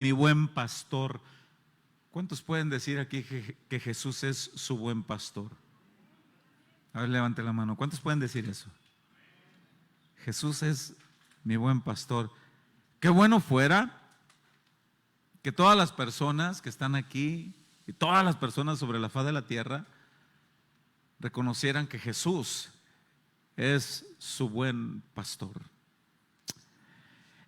mi buen pastor. ¿Cuántos pueden decir aquí que Jesús es su buen pastor? A ver, levante la mano. ¿Cuántos pueden decir eso? Jesús es mi buen pastor. Qué bueno fuera que todas las personas que están aquí y todas las personas sobre la faz de la tierra reconocieran que Jesús es su buen pastor.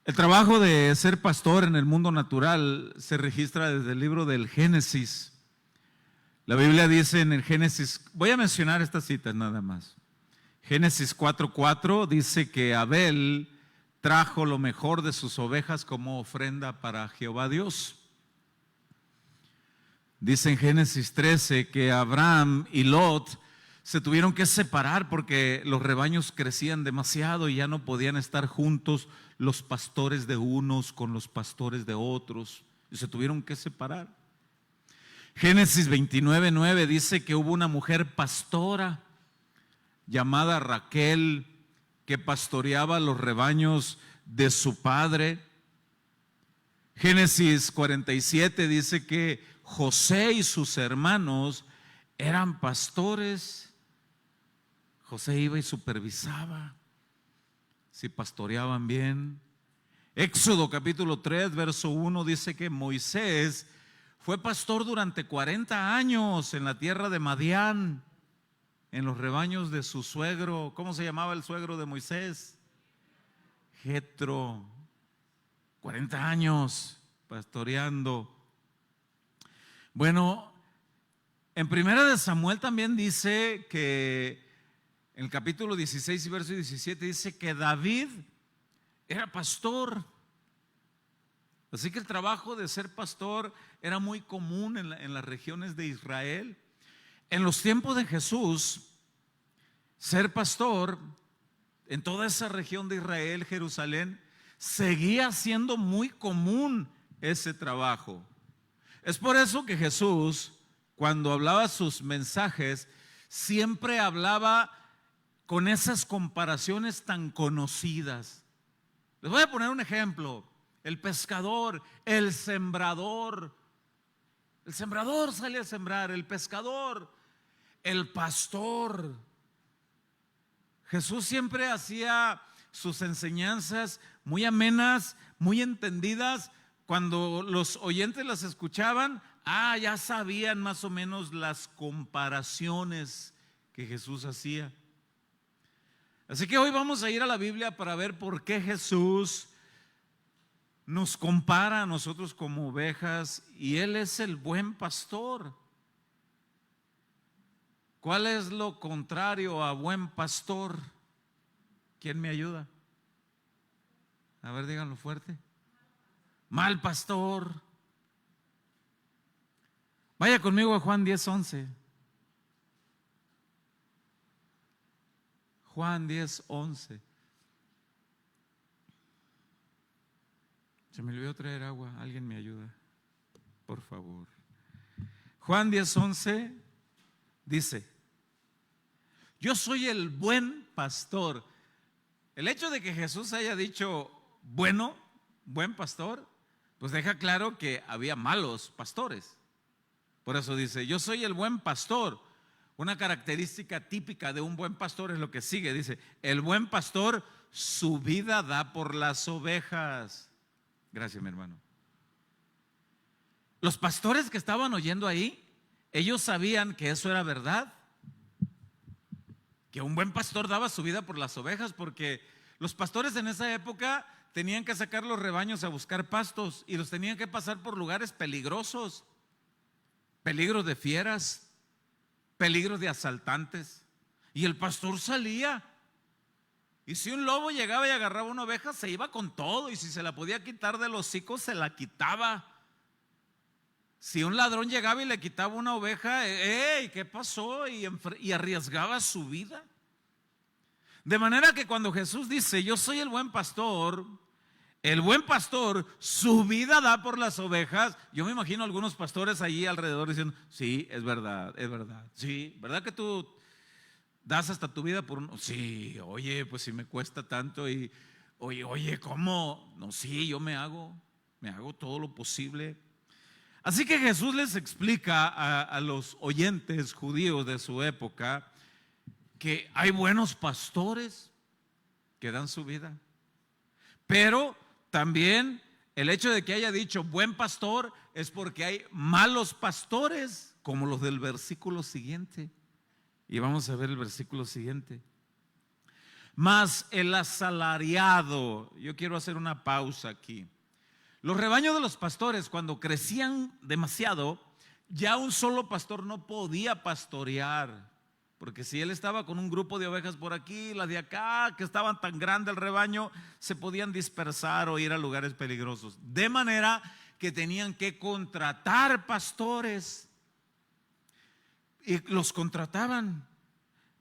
El trabajo de ser pastor en el mundo natural se registra desde el libro del Génesis. La Biblia dice en el Génesis, voy a mencionar estas citas nada más. Génesis 4:4 dice que Abel trajo lo mejor de sus ovejas como ofrenda para Jehová Dios. Dice en Génesis 13 que Abraham y Lot se tuvieron que separar porque los rebaños crecían demasiado y ya no podían estar juntos los pastores de unos con los pastores de otros, y se tuvieron que separar. Génesis 29:9 dice que hubo una mujer pastora llamada Raquel que pastoreaba los rebaños de su padre. Génesis 47 dice que José y sus hermanos eran pastores. José iba y supervisaba si pastoreaban bien. Éxodo capítulo 3 verso 1 dice que Moisés fue pastor durante 40 años en la tierra de Madián, en los rebaños de su suegro. ¿Cómo se llamaba el suegro de Moisés? Jetro. 40 años pastoreando. Bueno, en Primera de Samuel también dice que en el capítulo 16 y verso 17 dice que David era pastor. Así que el trabajo de ser pastor era muy común en las regiones de Israel. En los tiempos de Jesús, ser pastor en toda esa región de Israel, Jerusalén, seguía siendo muy común ese trabajo. Es por eso que Jesús, cuando hablaba sus mensajes, siempre hablaba con esas comparaciones tan conocidas. Les voy a poner un ejemplo. El pescador, el sembrador. El sembrador sale a sembrar, el pescador, el pastor. Jesús siempre hacía sus enseñanzas muy amenas, muy entendidas. Cuando los oyentes las escuchaban, ya sabían más o menos las comparaciones que Jesús hacía. Así que hoy vamos a ir a la Biblia para ver por qué Jesús nos compara a nosotros como ovejas y Él es el buen pastor. ¿Cuál es lo contrario a buen pastor? ¿Quién me ayuda? A ver, díganlo fuerte. Mal pastor. Vaya conmigo a Juan 10:11. Juan 10:11. Se me olvidó traer agua. Alguien me ayuda, por favor. Juan 10:11 dice: yo soy el buen pastor. El hecho de que Jesús haya dicho buen pastor, pues deja claro que había malos pastores. Por eso dice: yo soy el buen pastor. Una característica típica de un buen pastor es lo que sigue. Dice: el buen pastor su vida da por las ovejas. Gracias, mi hermano. Los pastores que estaban oyendo ahí, ellos sabían que eso era verdad, que un buen pastor daba su vida por las ovejas, porque los pastores en esa época tenían que sacar los rebaños a buscar pastos y los tenían que pasar por lugares peligrosos, peligros de fieras, peligros de asaltantes, y el pastor salía. Y si un lobo llegaba y agarraba una oveja, se iba con todo, y si se la podía quitar del hocico, se la quitaba. Si un ladrón llegaba y le quitaba una oveja, ¿qué pasó? Y arriesgaba su vida. De manera que cuando Jesús dice: yo soy el buen pastor su vida da por las ovejas. Yo me imagino algunos pastores allí alrededor diciendo: sí, es verdad, sí, ¿verdad que tú das hasta tu vida por uno? Sí, oye, pues si me cuesta tanto. Y oye, ¿cómo? No, sí, yo me hago. me hago todo lo posible. Así que Jesús les explica a los oyentes judíos de su época que hay buenos pastores que dan su vida, pero también el hecho de que haya dicho buen pastor es porque hay malos pastores, como los del versículo siguiente. Y vamos a ver el versículo siguiente. Mas el asalariado, yo quiero hacer una pausa aquí. Los rebaños de los pastores, cuando crecían demasiado, ya un solo pastor no podía pastorear. Porque si él estaba con un grupo de ovejas por aquí, las de acá, que estaban tan grande el rebaño, se podían dispersar o ir a lugares peligrosos. De manera que tenían que contratar pastores. Y los contrataban.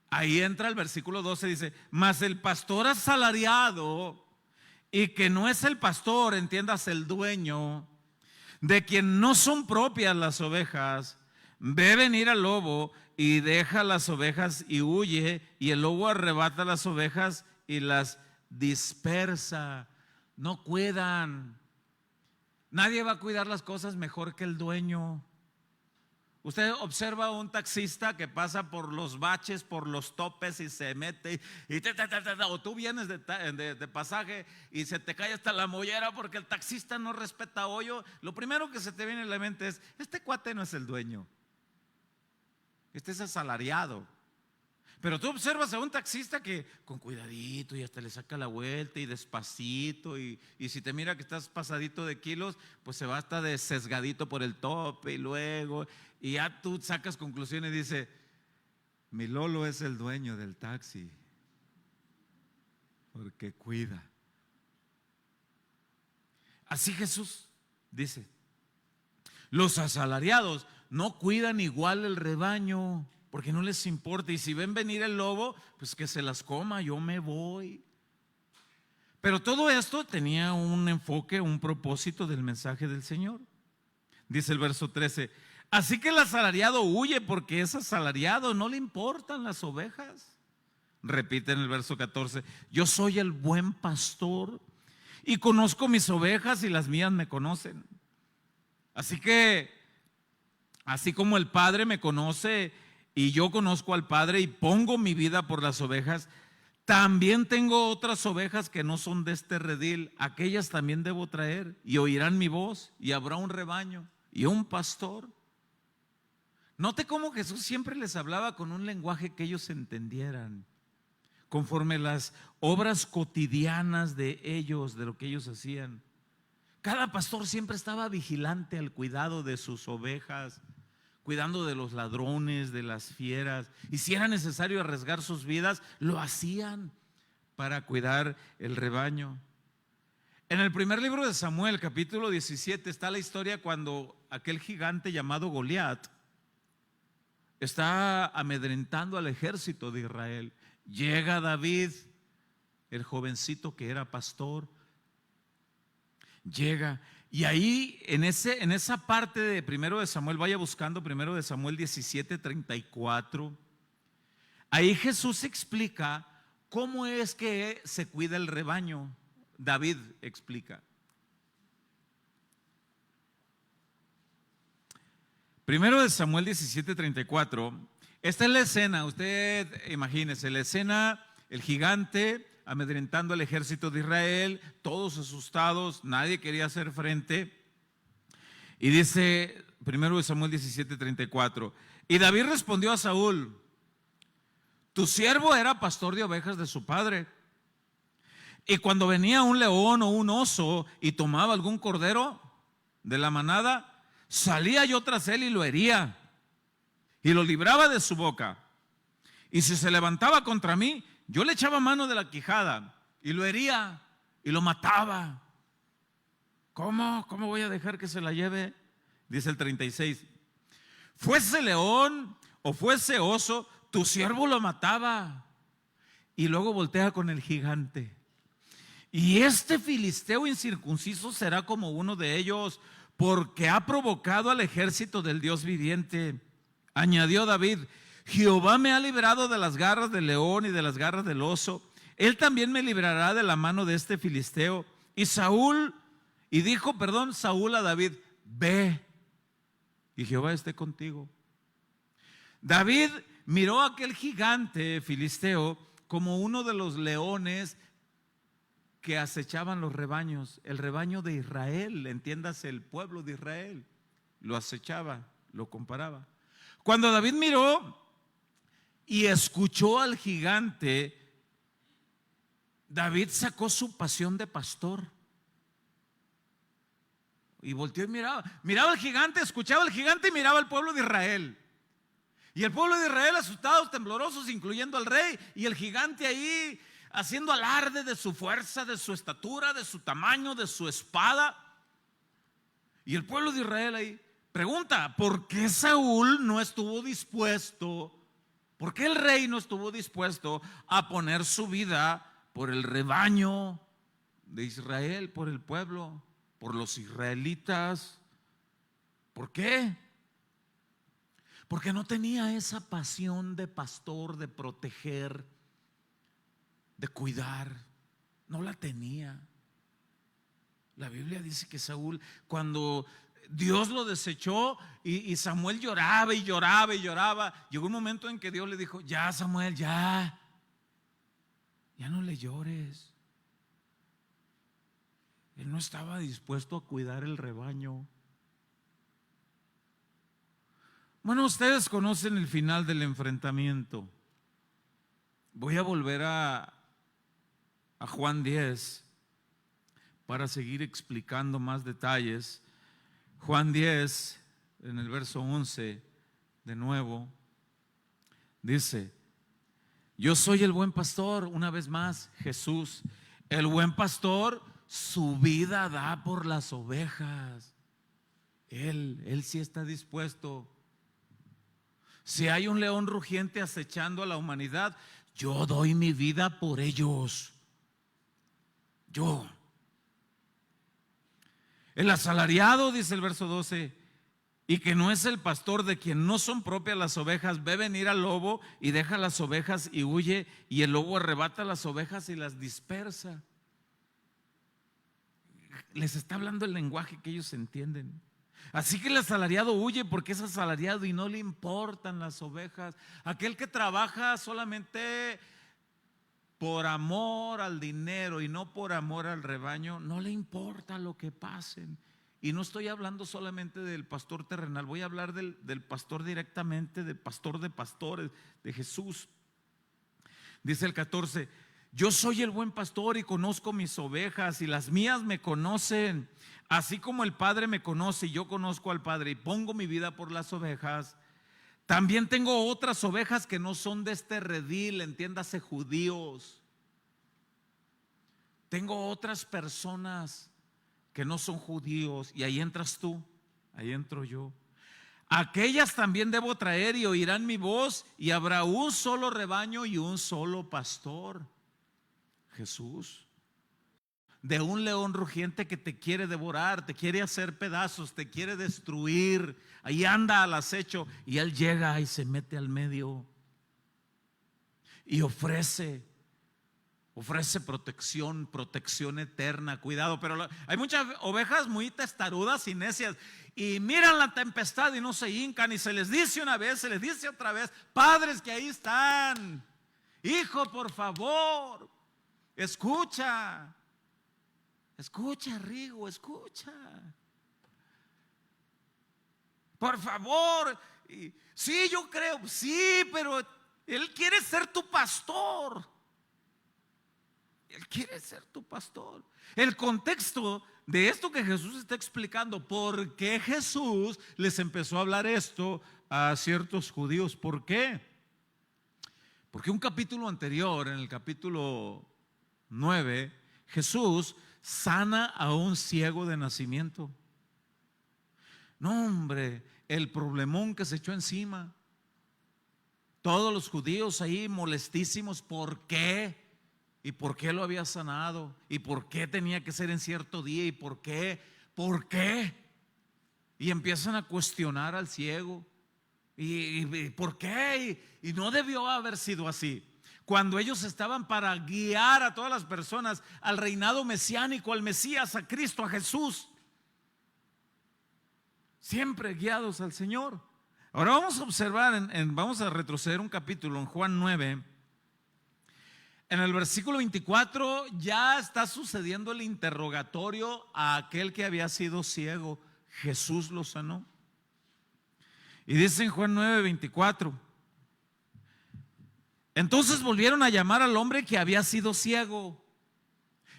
Ahí entra el versículo 12, dice, mas el pastor asalariado, y que no es el pastor, entiendas, el dueño, de quien no son propias las ovejas, ve venir al lobo y deja las ovejas y huye, y el lobo arrebata las ovejas y las dispersa. No cuidan. Nadie va a cuidar las cosas mejor que el dueño. Usted observa a un taxista que pasa por los baches, por los topes y se mete o tú vienes de pasaje y se te cae hasta la mollera porque el taxista no respeta hoyo. Lo primero que se te viene a la mente es, este cuate no es el dueño, este es asalariado. Pero tú observas a un taxista que con cuidadito y hasta le saca la vuelta y despacito y si te mira que estás pasadito de kilos, pues se va hasta de sesgadito por el tope y luego, y ya tú sacas conclusiones y dices, mi Lolo es el dueño del taxi porque cuida. Así Jesús dice, los asalariados no cuidan igual el rebaño, porque no les importa, y si ven venir el lobo, pues que se las coma, yo me voy. Pero todo esto tenía un enfoque, un propósito del mensaje del Señor. Dice el verso 13, así que el asalariado huye porque es asalariado, no le importan las ovejas. Repite en el verso 14, yo soy el buen pastor y conozco mis ovejas y las mías me conocen. Así que, así como el Padre me conoce y yo conozco al Padre y pongo mi vida por las ovejas, también tengo otras ovejas que no son de este redil, aquellas también debo traer y oirán mi voz y habrá un rebaño y un pastor. Note cómo Jesús siempre les hablaba con un lenguaje que ellos entendieran, conforme las obras cotidianas de ellos, de lo que ellos hacían. Cada pastor siempre estaba vigilante al cuidado de sus ovejas, cuidando de los ladrones, de las fieras, y si era necesario arriesgar sus vidas, lo hacían para cuidar el rebaño. En el primer libro de Samuel, capítulo 17, está la historia cuando aquel gigante llamado Goliat está amedrentando al ejército de Israel. Llega David, el jovencito que era pastor, llega. Y ahí en esa parte de primero de Samuel, vaya buscando primero de Samuel 17:34. Ahí Jesús explica cómo es que se cuida el rebaño. David explica. Primero de Samuel 17:34. Esta es la escena, usted imagínese, la escena, el gigante amedrentando al ejército de Israel, todos asustados, nadie quería hacer frente. Y dice, primero de Samuel 17:34, y David respondió a Saúl, tu siervo era pastor de ovejas de su padre, y cuando venía un león o un oso y tomaba algún cordero de la manada, salía yo tras él y lo hería, y lo libraba de su boca, y si se levantaba contra mí, yo le echaba mano de la quijada y lo hería y lo mataba. ¿Cómo voy a dejar que se la lleve? Dice el 36. Fuese león o fuese oso, tu siervo lo mataba. Y luego voltea con el gigante. Y este filisteo incircunciso será como uno de ellos, porque ha provocado al ejército del Dios viviente. Añadió David, Jehová me ha librado de las garras del león y de las garras del oso. Él también me librará de la mano de este filisteo. Y Saúl Y dijo, Saúl a David: ve, y Jehová esté contigo. David miró a aquel gigante filisteo como uno de los leones que acechaban los rebaños, el rebaño de Israel, entiéndase, el pueblo de Israel, lo acechaba, lo comparaba. Cuando David miró y escuchó al gigante, David sacó su pasión de pastor y volteó y miraba al gigante, escuchaba al gigante y miraba al pueblo de Israel. Y el pueblo de Israel asustados, temblorosos, incluyendo al rey, y el gigante ahí haciendo alarde de su fuerza, de su estatura, de su tamaño, de su espada. Y el pueblo de Israel ahí pregunta: ¿por qué Saúl no estuvo dispuesto? ¿Por qué el rey no estuvo dispuesto a poner su vida por el rebaño de Israel, por el pueblo, por los israelitas? ¿Por qué? Porque no tenía esa pasión de pastor, de proteger, de cuidar. No la tenía. La Biblia dice que Saúl, cuando Dios lo desechó y Samuel lloraba y lloraba y lloraba, llegó un momento en que Dios le dijo: ya, Samuel, ya no le llores. Él no estaba dispuesto a cuidar el rebaño. Bueno, ustedes conocen el final del enfrentamiento. Voy a volver a Juan 10 para seguir explicando más detalles. Juan 10, en el verso 11, de nuevo, dice: yo soy el buen pastor. Una vez más, Jesús, el buen pastor, su vida da por las ovejas. Él sí está dispuesto. Si hay un león rugiente acechando a la humanidad, yo doy mi vida por ellos. Yo. El asalariado, dice el verso 12, y que no es el pastor, de quien no son propias las ovejas, ve venir al lobo y deja las ovejas y huye, y el lobo arrebata las ovejas y las dispersa. Les está hablando el lenguaje que ellos entienden. Así que el asalariado huye porque es asalariado y no le importan las ovejas. Aquel que trabaja solamente por amor al dinero y no por amor al rebaño, no le importa lo que pasen. Y no estoy hablando solamente del pastor terrenal, voy a hablar del pastor directamente, del pastor de pastores, de Jesús. Dice el 14: yo soy el buen pastor y conozco mis ovejas y las mías me conocen, así como el Padre me conoce y yo conozco al Padre y pongo mi vida por las ovejas. También tengo otras ovejas que no son de este redil, entiéndase, judíos. Tengo otras personas que no son judíos, y ahí entras tú, ahí entro yo. Aquellas también debo traer y oirán mi voz, y habrá un solo rebaño y un solo pastor. Jesús. De un león rugiente que te quiere devorar, te quiere hacer pedazos, te quiere destruir. Ahí anda al acecho, y él llega y se mete al medio y ofrece protección eterna, cuidado. Pero hay muchas ovejas muy testarudas y necias, y miran la tempestad y no se hincan, y se les dice una vez, se les dice otra vez: padres que ahí están, hijo, por favor, escucha, Rigo, escucha, por favor. Sí, yo creo, sí, pero él quiere ser tu pastor. Él quiere ser tu pastor. El contexto de esto que Jesús está explicando, ¿por qué Jesús les empezó a hablar esto a ciertos judíos? ¿Por qué? Porque un capítulo anterior, en el capítulo 9, Jesús sana a un ciego de nacimiento. No, hombre, el problemón que se echó encima. Todos los judíos ahí molestísimos. ¿Por qué? ¿Y por qué lo había sanado? ¿Y por qué tenía que ser en cierto día? ¿Y por qué? ¿Por qué? Y empiezan a cuestionar al ciego. ¿Y por qué? Y no debió haber sido así. cuando ellos estaban para guiar a todas las personas al reinado mesiánico, al Mesías, a Cristo, a Jesús, siempre guiados al Señor. Ahora vamos a observar, vamos a retroceder un capítulo en Juan 9. En el versículo 24 ya está sucediendo el interrogatorio a aquel que había sido ciego. Jesús lo sanó. Y dice en Juan 9, 24: entonces volvieron a llamar al hombre que había sido ciego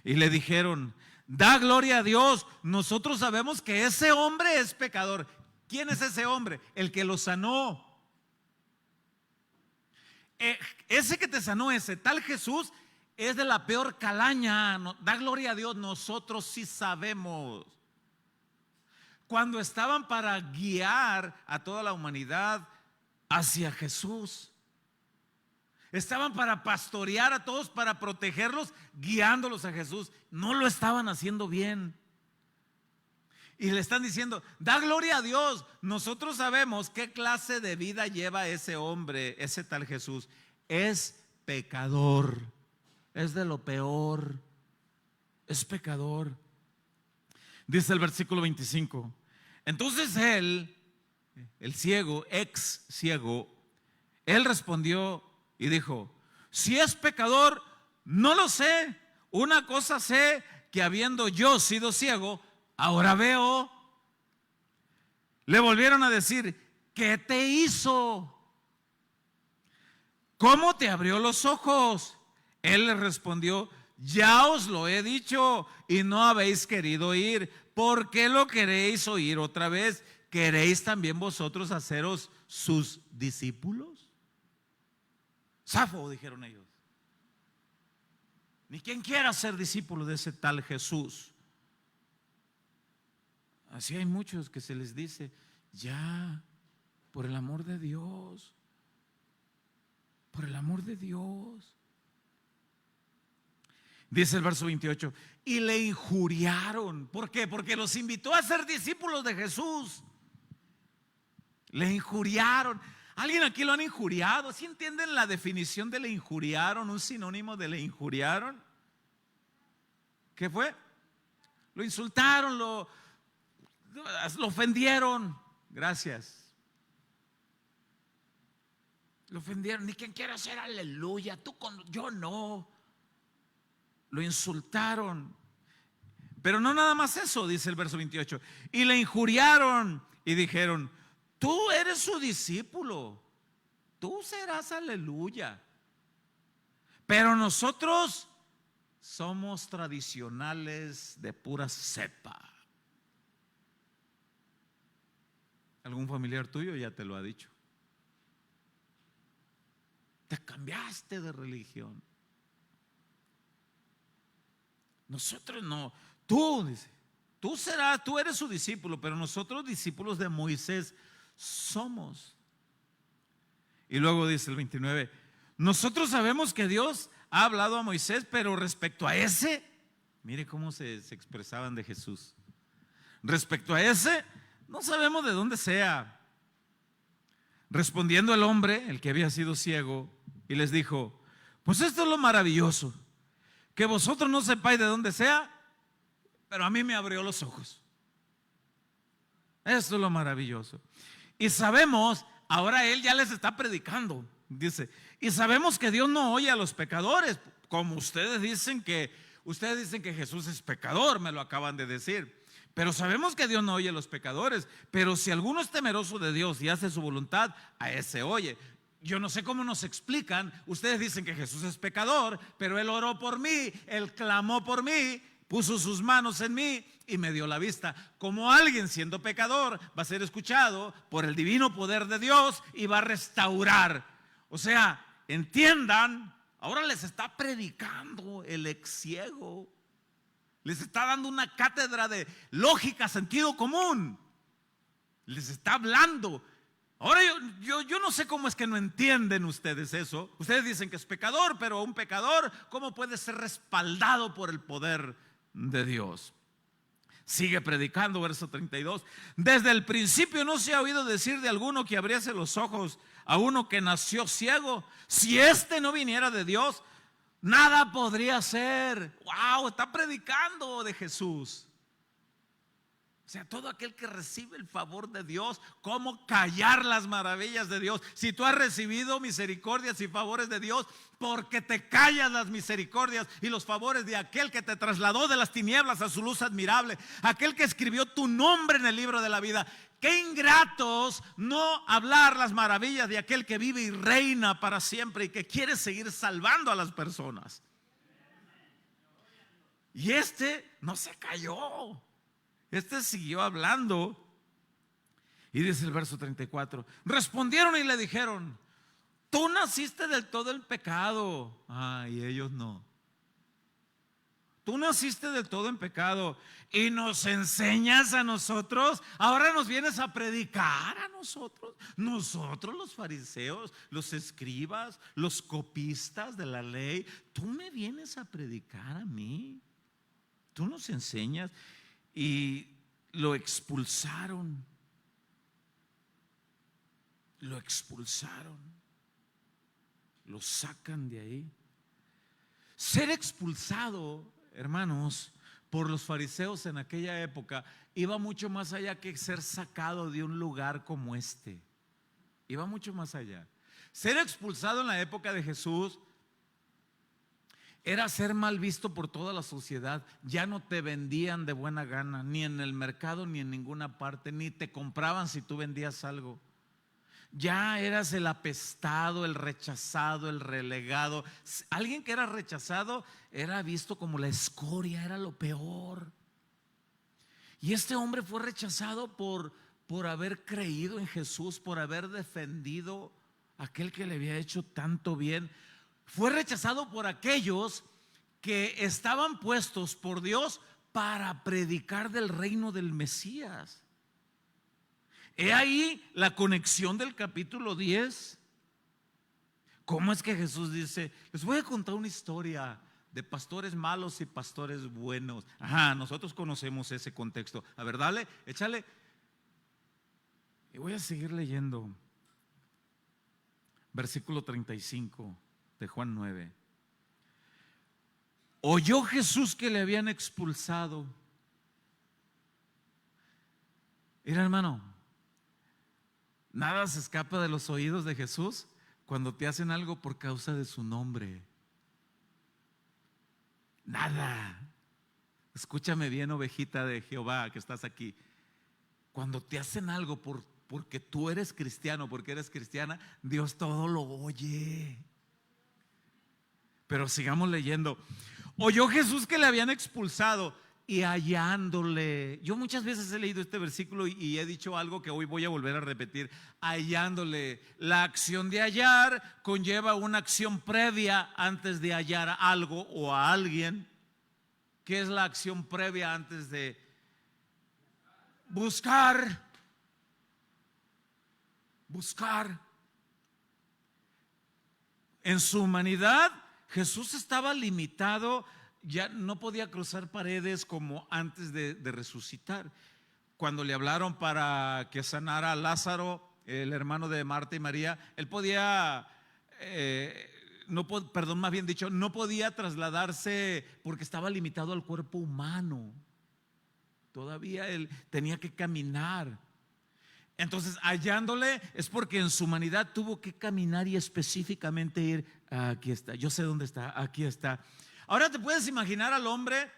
y le dijeron: da gloria a Dios, nosotros sabemos que ese hombre es pecador. ¿Quién es ese hombre? El que lo sanó. Ese que te sanó, ese tal Jesús, es de la peor calaña. Da gloria a Dios, nosotros sí sabemos. Cuando estaban para guiar a toda la humanidad hacia Jesús, estaban para pastorear a todos, para protegerlos, guiándolos a Jesús, no lo estaban haciendo bien. Y le están diciendo: da gloria a Dios, nosotros sabemos qué clase de vida lleva ese hombre, ese tal Jesús. Es pecador, es de lo peor, es pecador. Dice el versículo 25: entonces él, el ciego, ex ciego, él respondió y dijo: si es pecador, no lo sé. Una cosa sé, que habiendo yo sido ciego, ahora veo. Le volvieron a decir: ¿qué te hizo? ¿Cómo te abrió los ojos? Él les respondió: ya os lo he dicho y no habéis querido oír. ¿Por qué lo queréis oír otra vez? ¿Queréis también vosotros haceros sus discípulos? Zafo, dijeron ellos. Ni quien quiera ser discípulo de ese tal Jesús. Así hay muchos que se les dice: ya, por el amor de Dios, por el amor de Dios. Dice el verso 28: y le injuriaron. ¿Por qué? Porque los invitó a ser discípulos de Jesús. Le injuriaron. ¿Alguien aquí lo han injuriado? ¿Sí entienden la definición de le injuriaron? Un sinónimo de le injuriaron. ¿Qué fue? Lo insultaron, lo ofendieron. Gracias. Lo ofendieron. Ni quien quiera hacer aleluya. Yo no. Lo insultaron. Pero no nada más eso, dice el verso 28. Y le injuriaron y dijeron: tú eres su discípulo, tú serás aleluya, pero nosotros somos tradicionales de pura cepa. ¿Algún familiar tuyo ya te lo ha dicho? Te cambiaste de religión. Nosotros no. Tú, dice, tú eres su discípulo, pero nosotros, discípulos de Moisés, somos. Y luego dice el 29: nosotros sabemos que Dios ha hablado a Moisés, pero respecto a ese, mire cómo se expresaban de Jesús. Respecto a ese, no sabemos de dónde sea. Respondiendo el hombre, el que había sido ciego, y les dijo: pues esto es lo maravilloso, que vosotros no sepáis de dónde sea, pero a mí me abrió los ojos. Esto es lo maravilloso. Y sabemos, ahora él ya les está predicando, dice: y sabemos que Dios no oye a los pecadores, como ustedes dicen que Jesús es pecador, me lo acaban de decir. Pero sabemos que Dios no oye a los pecadores. Pero si alguno es temeroso de Dios y hace su voluntad, a ese oye. Yo no sé cómo nos explican. Ustedes dicen que Jesús es pecador, pero Él oró por mí, Él clamó por mí, puso sus manos en mí y me dio la vista. Como alguien siendo pecador va a ser escuchado por el divino poder de Dios y va a restaurar. O sea, entiendan, ahora les está predicando el ex ciego. Les está dando una cátedra de lógica, sentido común. Les está hablando. Ahora yo no sé cómo es que no entienden ustedes eso. Ustedes dicen que es pecador, pero un pecador, ¿cómo puede ser respaldado por el poder de Dios? Sigue predicando, verso 32. Desde el principio no se ha oído decir de alguno que abriese los ojos a uno que nació ciego. Si este no viniera de Dios, nada podría hacer. Wow, está predicando de Jesús. O sea, todo aquel que recibe el favor de Dios, ¿cómo callar las maravillas de Dios? Si tú has recibido misericordias y favores de Dios, porque te callas las misericordias y los favores de aquel que te trasladó de las tinieblas a su luz admirable, aquel que escribió tu nombre en el libro de la vida. Qué ingratos no hablar las maravillas de aquel que vive y reina para siempre y que quiere seguir salvando a las personas. Y este no se cayó. Este siguió hablando y dice el verso 34, respondieron y le dijeron, tú naciste del todo en pecado. Y ellos no. Tú naciste del todo en pecado y nos enseñas a nosotros. Ahora nos vienes a predicar a nosotros. Nosotros los fariseos, los escribas, los copistas de la ley. Tú me vienes a predicar a mí. Tú nos enseñas. Y lo expulsaron. Lo expulsaron. Lo sacan de ahí. Ser expulsado, hermanos, por los fariseos en aquella época iba mucho más allá que ser sacado de un lugar como este. Iba mucho más allá. Ser expulsado en la época de Jesús era ser mal visto por toda la sociedad. Ya no te vendían de buena gana, ni en el mercado, ni en ninguna parte, ni te compraban si tú vendías algo. Ya eras el apestado, el rechazado, el relegado. Alguien que era rechazado era visto como la escoria, era lo peor. Y este hombre fue rechazado por haber creído en Jesús, por haber defendido a aquel que le había hecho tanto bien. Fue rechazado por aquellos que estaban puestos por Dios para predicar del reino del Mesías. He ahí la conexión del capítulo 10. ¿Cómo es que Jesús dice? Les voy a contar una historia de pastores malos y pastores buenos. Nosotros conocemos ese contexto. A ver, dale, échale. Y voy a seguir leyendo. Versículo 35 de Juan 9. Oyó Jesús que le habían expulsado. Mira, hermano, nada se escapa de los oídos de Jesús cuando te hacen algo por causa de su nombre. Nada. Escúchame bien, ovejita de Jehová que estás aquí. Cuando te hacen algo porque tú eres cristiano, porque eres cristiana, Dios todo lo oye. Pero sigamos leyendo. Oyó Jesús que le habían expulsado y hallándole. Yo muchas veces he leído este versículo y he dicho algo que hoy voy a volver a repetir. Hallándole. La acción de hallar conlleva una acción previa antes de hallar algo o a alguien. ¿Qué es la acción previa antes de buscar? Buscar. En su humanidad Jesús estaba limitado, ya no podía cruzar paredes como antes de resucitar. Cuando le hablaron para que sanara a Lázaro, el hermano de Marta y María, él podía, más bien dicho, no podía trasladarse porque estaba limitado al cuerpo humano. Todavía él tenía que caminar. Entonces, hallándole es porque en su humanidad tuvo que caminar y específicamente ir. Aquí está, yo sé dónde está, aquí está. Ahora te puedes imaginar al hombre,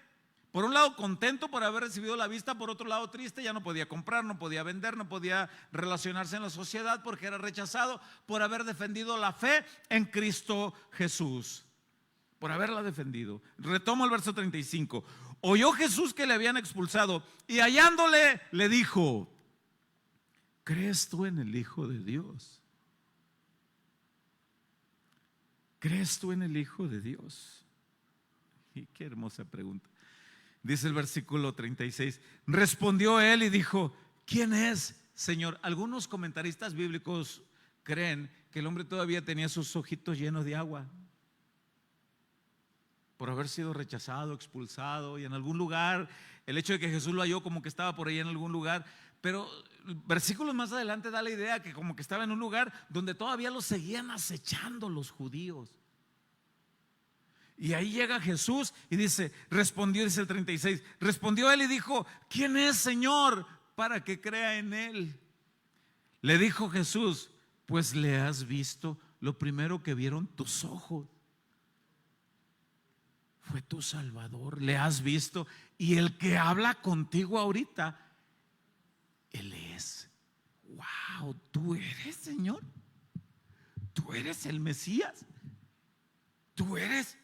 por un lado contento por haber recibido la vista, por otro lado triste, ya no podía comprar, no podía vender, no podía relacionarse en la sociedad porque era rechazado por haber defendido la fe en Cristo Jesús, por haberla defendido. Retomo el verso 35. Oyó Jesús que le habían expulsado y hallándole le dijo: ¿crees tú en el Hijo de Dios? ¿Crees tú en el Hijo de Dios? Y qué hermosa pregunta. Dice el versículo 36. Respondió él y dijo: ¿quién es, Señor? Algunos comentaristas bíblicos creen que el hombre todavía tenía sus ojitos llenos de agua por haber sido rechazado, expulsado, y en algún lugar el hecho de que Jesús lo halló como que estaba por ahí en algún lugar, pero versículos más adelante da la idea que como que estaba en un lugar donde todavía lo seguían acechando los judíos. Y ahí llega Jesús y dice, dice el 36, respondió él y dijo, ¿quién es, Señor, para que crea en él? Le dijo Jesús, pues le has visto, lo primero que vieron tus ojos fue tu Salvador, le has visto, y el que habla contigo ahorita, Él es. Wow, tú eres, Señor, tú eres el Mesías, tú eres.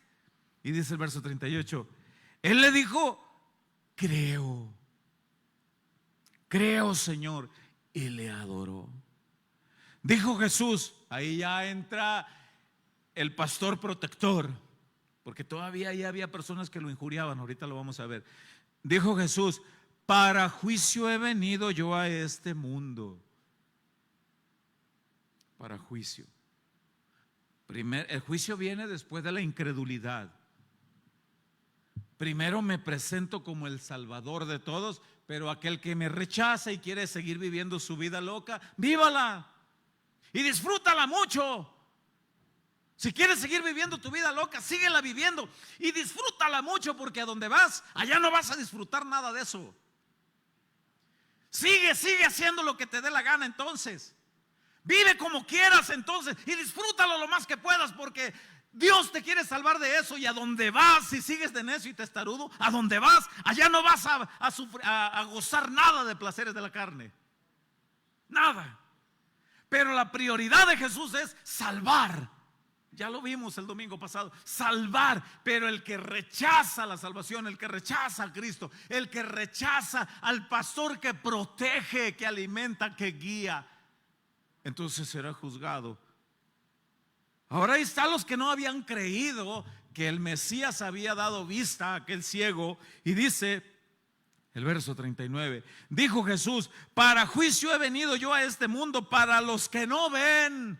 Y dice el verso 38, Él le dijo, creo, Señor, y le adoró. Dijo Jesús, ahí ya entra el pastor protector, porque todavía ahí había personas que lo injuriaban, ahorita lo vamos a ver. Dijo Jesús, para juicio he venido yo a este mundo. Para juicio. El juicio viene después de la incredulidad. Primero me presento como el Salvador de todos, pero aquel que me rechaza y quiere seguir viviendo su vida loca, vívala y disfrútala mucho. Si quieres seguir viviendo tu vida loca, síguela viviendo y disfrútala mucho, porque a donde vas, allá no vas a disfrutar nada de eso. Sigue haciendo lo que te dé la gana entonces. Vive como quieras entonces y disfrútalo lo más que puedas, porque Dios te quiere salvar de eso. Y a donde vas, si sigues de necio y testarudo, a donde vas, allá no vas a gozar nada de placeres de la carne. Nada. Pero la prioridad de Jesús es salvar. Ya lo vimos el domingo pasado, salvar. Pero el que rechaza la salvación, el que rechaza a Cristo, el que rechaza al pastor que protege, que alimenta, que guía, entonces será juzgado. Ahora ahí están los que no habían creído que el Mesías había dado vista a aquel ciego. Y dice el verso 39, dijo Jesús, para juicio he venido yo a este mundo, para los que no ven,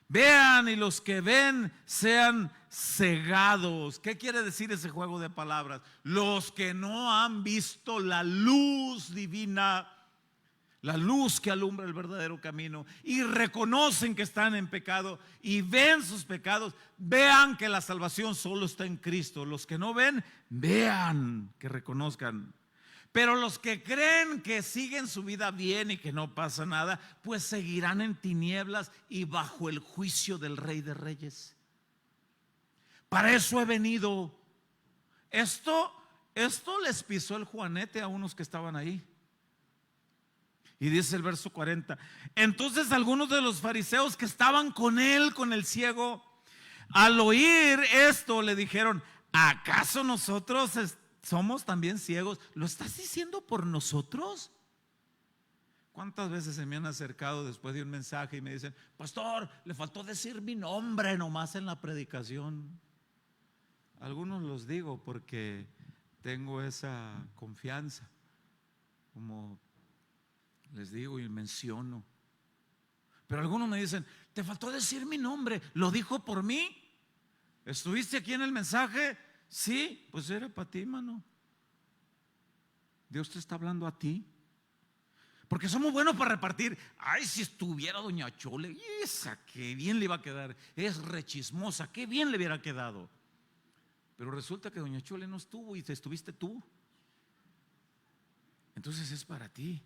vean, y los que ven sean cegados. ¿Qué quiere decir ese juego de palabras? Los que no han visto la luz divina, la luz que alumbra el verdadero camino, y reconocen que están en pecado y ven sus pecados, vean que la salvación solo está en Cristo. Los que no ven, vean, que reconozcan. Pero los que creen que siguen su vida bien y que no pasa nada, pues seguirán en tinieblas y bajo el juicio del Rey de Reyes. Para eso he venido. Esto les pisó el juanete a unos que estaban ahí. Y dice el verso 40, entonces algunos de los fariseos que estaban con él, con el ciego, al oír esto le dijeron, ¿acaso nosotros somos también ciegos? ¿Lo estás diciendo por nosotros? ¿Cuántas veces se me han acercado después de un mensaje y me dicen, pastor, le faltó decir mi nombre nomás en la predicación? Algunos los digo porque tengo esa confianza, como les digo y menciono. Pero algunos me dicen, te faltó decir mi nombre, ¿lo dijo por mí? ¿Estuviste aquí en el mensaje? Sí, pues era para ti, mano. Dios te está hablando a ti. Porque somos buenos para repartir. Ay, si estuviera doña Chole, esa qué bien le iba a quedar. Es rechismosa, qué bien le hubiera quedado. Pero resulta que doña Chole no estuvo y te estuviste tú. Entonces es para ti,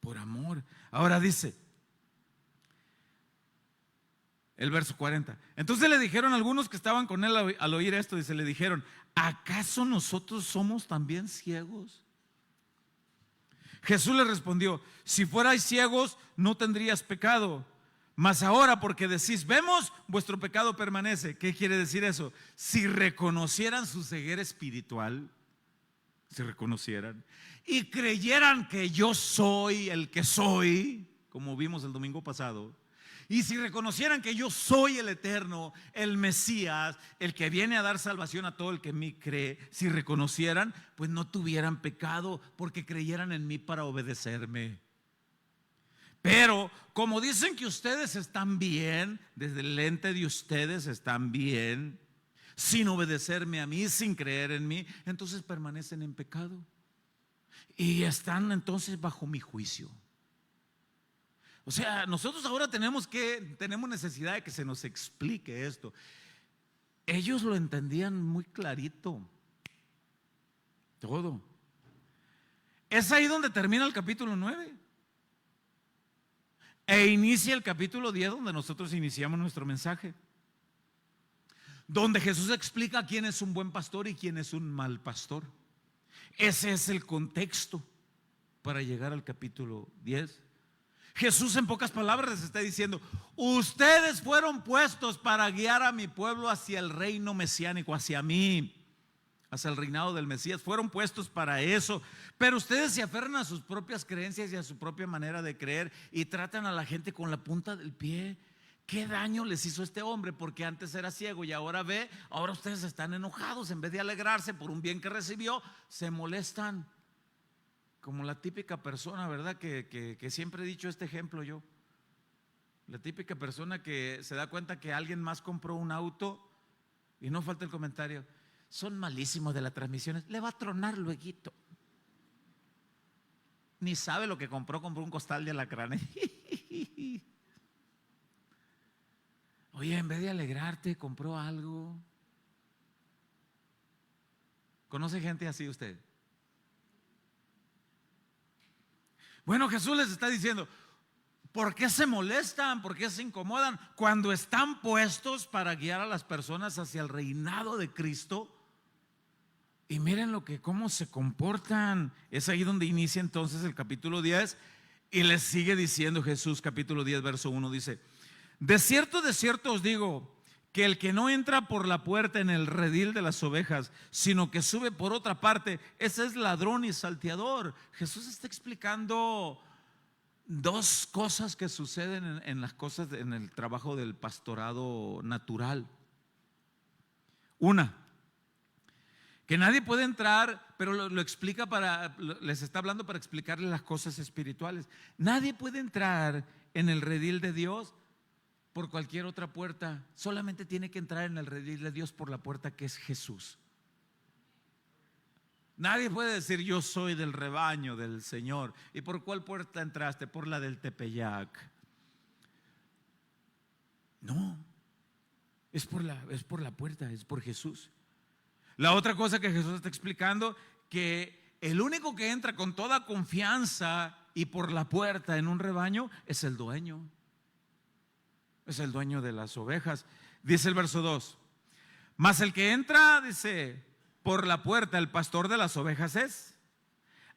por amor. Ahora dice el verso 40, entonces le dijeron algunos que estaban con él al oír esto, dice, le dijeron, ¿acaso nosotros somos también ciegos? Jesús le respondió, si fuerais ciegos no tendrías pecado, mas ahora porque decís, vemos, vuestro pecado permanece. ¿Qué quiere decir eso? Si reconocieran su ceguera espiritual, si reconocieran y creyeran que yo soy el que soy, como vimos el domingo pasado, y si reconocieran que yo soy el eterno, el Mesías, el que viene a dar salvación a todo el que en mí cree, si reconocieran, pues no tuvieran pecado, porque creyeran en mí para obedecerme. Pero como dicen que ustedes están bien, desde el lente de ustedes están bien, sin obedecerme a mí, sin creer en mí, entonces permanecen en pecado y están entonces bajo mi juicio. O sea, nosotros ahora tenemos necesidad de que se nos explique esto. Ellos lo entendían muy clarito, todo. Es ahí donde termina el capítulo 9 e inicia el capítulo 10, donde nosotros iniciamos nuestro mensaje, donde Jesús explica quién es un buen pastor y quién es un mal pastor. Ese es el contexto para llegar al capítulo 10. Jesús, en pocas palabras, les está diciendo: ustedes fueron puestos para guiar a mi pueblo hacia el reino mesiánico, hacia mí, hacia el reinado del Mesías. Fueron puestos para eso, pero ustedes se aferran a sus propias creencias y a su propia manera de creer y tratan a la gente con la punta del pie. ¿Qué daño les hizo este hombre? Porque antes era ciego y ahora ve. Ahora ustedes están enojados. En vez de alegrarse por un bien que recibió, se molestan. Como la típica persona, ¿verdad? Que siempre he dicho este ejemplo yo. La típica persona que se da cuenta que alguien más compró un auto y no falta el comentario: son malísimos de las transmisiones, le va a tronar lueguito. Ni sabe lo que compró un costal de alacranes. Oye, en vez de alegrarte, compró algo. ¿Conoce gente así usted? Bueno, Jesús les está diciendo: ¿por qué se molestan? ¿Por qué se incomodan? Cuando están puestos para guiar a las personas hacia el reinado de Cristo. Y miren cómo se comportan. Es ahí donde inicia entonces el capítulo 10. Y les sigue diciendo Jesús, capítulo 10, verso 1, dice: de cierto os digo, que el que no entra por la puerta en el redil de las ovejas, sino que sube por otra parte, ese es ladrón y salteador. Jesús está explicando dos cosas que suceden en el trabajo del pastorado natural. Una, que nadie puede entrar, pero lo explica les está hablando para explicarles las cosas espirituales. Nadie puede entrar en el redil de Dios por cualquier otra puerta. Solamente tiene que entrar en el redil de Dios por la puerta que es Jesús. Nadie puede decir: yo soy del rebaño del Señor. ¿Y por cuál puerta entraste? Por la del Tepeyac. No, es por la puerta, es por Jesús. La otra cosa que Jesús está explicando, que el único que entra con toda confianza y por la puerta en un rebaño es el dueño. Es el dueño de las ovejas. Dice el verso 2: mas el que entra, dice, por la puerta, el pastor de las ovejas es.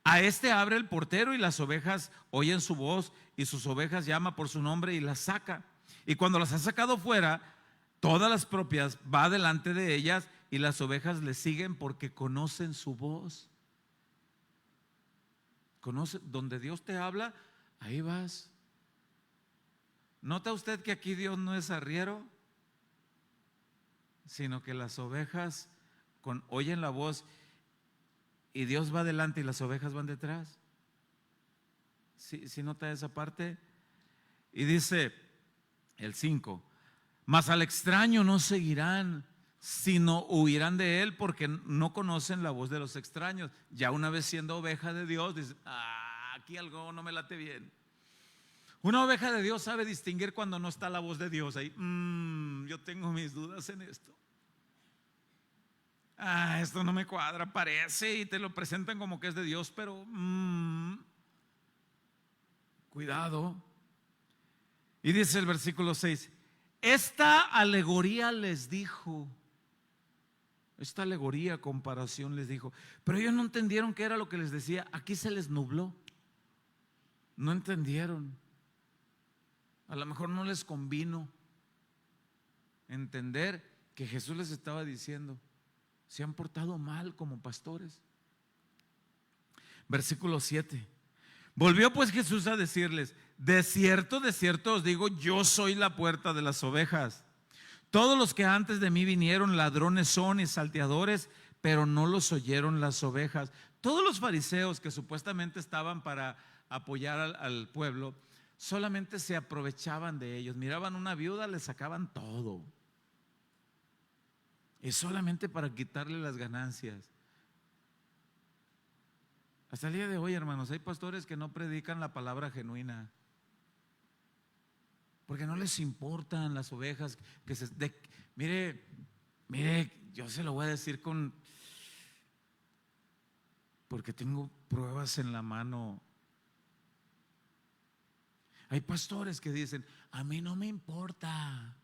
A este abre el portero y las ovejas oyen su voz y sus ovejas llama por su nombre y las saca. Y cuando las ha sacado fuera, todas las propias va delante de ellas y las ovejas le siguen porque conocen su voz. Donde Dios te habla, ahí vas. ¿Nota usted que aquí Dios no es arriero? Sino que las ovejas oyen la voz y Dios va delante y las ovejas van detrás. ¿Sí nota esa parte? Y dice el 5: mas al extraño no seguirán, sino huirán de él, porque no conocen la voz de los extraños. Ya una vez siendo oveja de Dios, dice: aquí algo no me late bien. Una oveja de Dios sabe distinguir cuando no está la voz de Dios ahí. Yo tengo mis dudas en esto. Esto no me cuadra, parece, y te lo presentan como que es de Dios, pero cuidado. Y dice el versículo 6: esta alegoría les dijo. Esta alegoría, comparación les dijo. Pero ellos no entendieron qué era lo que les decía. Aquí se les nubló. No entendieron. A lo mejor no les convino entender que Jesús les estaba diciendo: se han portado mal como pastores. Versículo 7: volvió pues Jesús a decirles: de cierto os digo, yo soy la puerta de las ovejas. Todos los que antes de mí vinieron ladrones son y salteadores, pero no los oyeron las ovejas. Todos los fariseos que supuestamente estaban para apoyar al pueblo, solamente se aprovechaban de ellos. Miraban una viuda, le sacaban todo. Es solamente para quitarle las ganancias. Hasta el día de hoy, hermanos, hay pastores que no predican la palabra genuina, porque no les importan las ovejas mire, yo se lo voy a decir porque tengo pruebas en la mano. Hay pastores que dicen: a mí no me importa,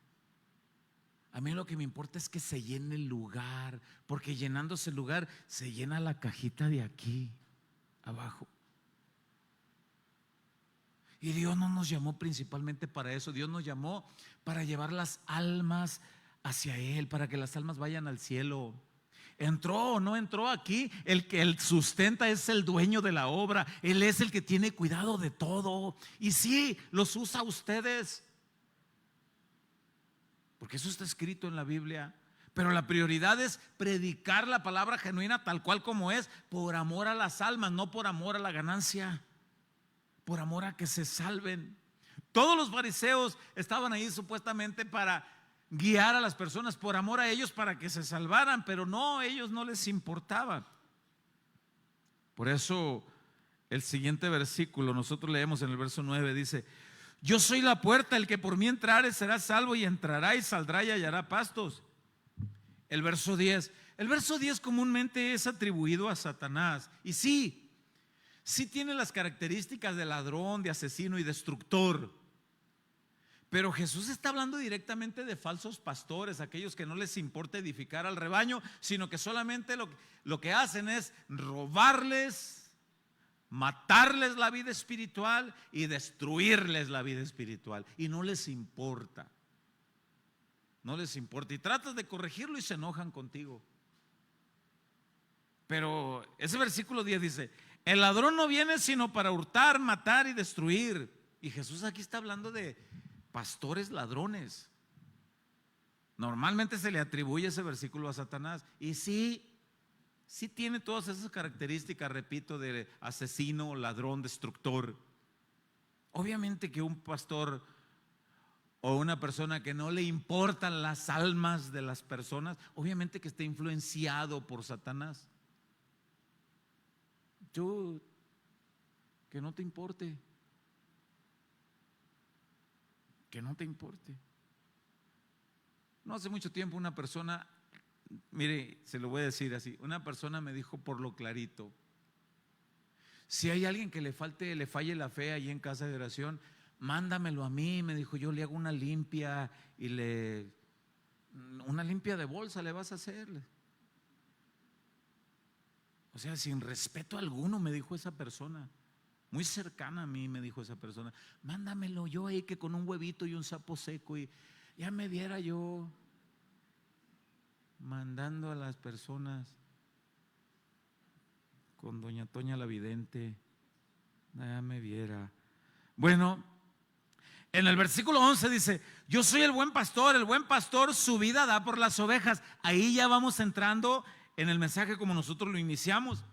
a mí lo que me importa es que se llene el lugar, porque llenándose el lugar se llena la cajita de aquí abajo. Y Dios no nos llamó principalmente para eso. Dios nos llamó para llevar las almas hacia Él, para que las almas vayan al cielo. Entró o no entró aquí, el que él sustenta es el dueño de la obra. Él es el que tiene cuidado de todo. Y sí, los usa a ustedes, porque eso está escrito en la Biblia. Pero la prioridad es predicar la palabra genuina tal cual como es, por amor a las almas, no por amor a la ganancia, por amor a que se salven. Todos los fariseos estaban ahí supuestamente para guiar a las personas, por amor a ellos, para que se salvaran, pero no, a ellos no les importaba. Por eso el siguiente versículo, nosotros leemos en el verso 9, dice: yo soy la puerta, el que por mí entrare será salvo, y entrará y saldrá y hallará pastos. El verso 10 comúnmente es atribuido a Satanás, y sí tiene las características de ladrón, de asesino y destructor. Pero Jesús está hablando directamente de falsos pastores, aquellos que no les importa edificar al rebaño, sino que solamente lo que hacen es robarles, matarles la vida espiritual y destruirles la vida espiritual. Y no les importa. No les importa. Y tratas de corregirlo y se enojan contigo. Pero ese versículo 10 dice: el ladrón no viene sino para hurtar, matar y destruir. Y Jesús aquí está hablando de pastores ladrones. Normalmente se le atribuye ese versículo a Satanás. Y sí tiene todas esas características, repito, de asesino, ladrón, destructor. Obviamente que un pastor o una persona que no le importan las almas de las personas, obviamente que está influenciado por Satanás. Que no te importe. Que no te importe. No hace mucho tiempo una persona, mire, se lo voy a decir así, una persona me dijo por lo clarito: si hay alguien que le falle la fe allí en casa de oración, mándamelo a mí. Me dijo: yo le hago una limpia una limpia de bolsa le vas a hacer. O sea, sin respeto alguno, me dijo esa persona. Muy cercana a mí me dijo esa persona: mándamelo, yo ahí que con un huevito y un sapo seco, y ya me viera yo mandando a las personas con doña Toña la vidente, ya me viera. Bueno, en el versículo 11 dice: yo soy el buen pastor su vida da por las ovejas. Ahí ya vamos entrando en el mensaje como nosotros lo iniciamos.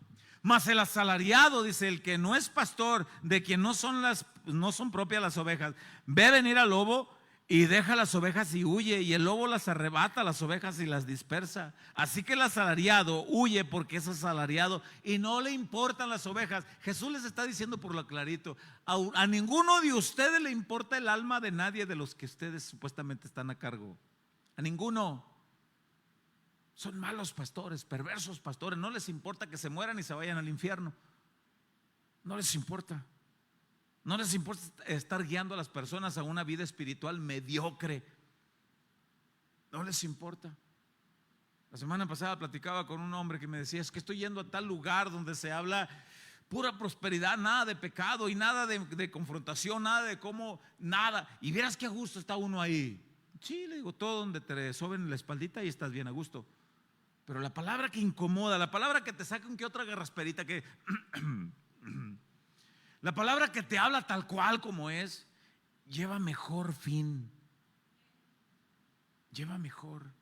Mas el asalariado, dice, el que no es pastor, de quien no son propias las ovejas, ve venir al lobo y deja las ovejas y huye, y el lobo las arrebata las ovejas y las dispersa. Así que el asalariado huye porque es asalariado y no le importan las ovejas. Jesús les está diciendo por lo clarito: a ninguno de ustedes le importa el alma de nadie de los que ustedes supuestamente están a cargo. A ninguno. Son malos pastores, perversos pastores. No les importa que se mueran y se vayan al infierno. No les importa. No les importa estar guiando a las personas a una vida espiritual mediocre. No les importa. La semana pasada platicaba con un hombre que me decía: es que estoy yendo a tal lugar donde se habla pura prosperidad, nada de pecado y nada de confrontación, nada de cómo, nada. Y vieras qué a gusto está uno ahí. Sí, le digo, todo donde te soben la espaldita y estás bien a gusto. Pero la palabra que incomoda, la palabra que te saca un que otra garrasperita, la palabra que te habla tal cual como es, lleva mejor fin. Lleva mejor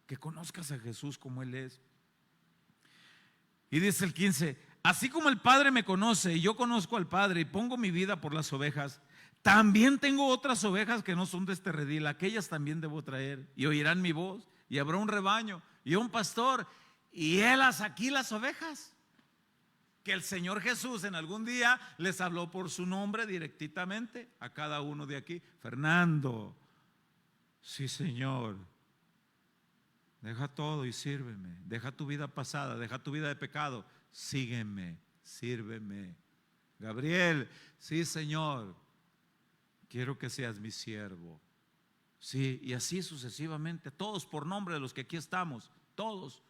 que conozcas a Jesús como Él es. Y dice el 15: así como el Padre me conoce y yo conozco al Padre y pongo mi vida por las ovejas, también tengo otras ovejas que no son de este redil, aquellas también debo traer y oirán mi voz y habrá un rebaño y un pastor, y él hace aquí las ovejas. Que el Señor Jesús en algún día les habló por su nombre directamente a cada uno de aquí. Fernando, sí Señor, deja todo y sírveme. Deja tu vida pasada, deja tu vida de pecado, sígueme, sírveme. Gabriel, sí Señor, quiero que seas mi siervo. Sí, y así sucesivamente, todos por nombre de los que aquí estamos, todos.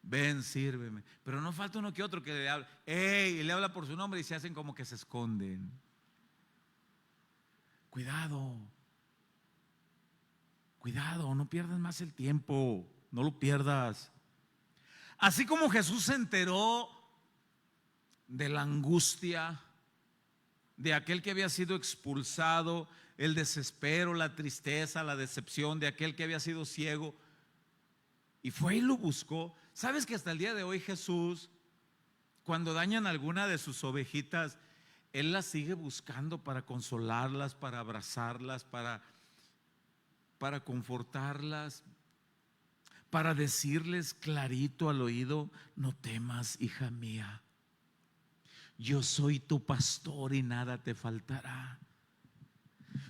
Ven, sírveme. Pero no falta uno que otro que le habla, y le habla por su nombre y se hacen como que se esconden. Cuidado, cuidado, no pierdas más el tiempo, no lo pierdas. Así como Jesús se enteró de la angustia de aquel que había sido expulsado, el desespero, la tristeza, la decepción de aquel que había sido ciego, y fue y lo buscó. ¿Sabes que hasta el día de hoy Jesús, cuando dañan alguna de sus ovejitas, Él las sigue buscando para consolarlas, para abrazarlas, para confortarlas, para decirles clarito al oído: no temas, hija mía, yo soy tu pastor y nada te faltará.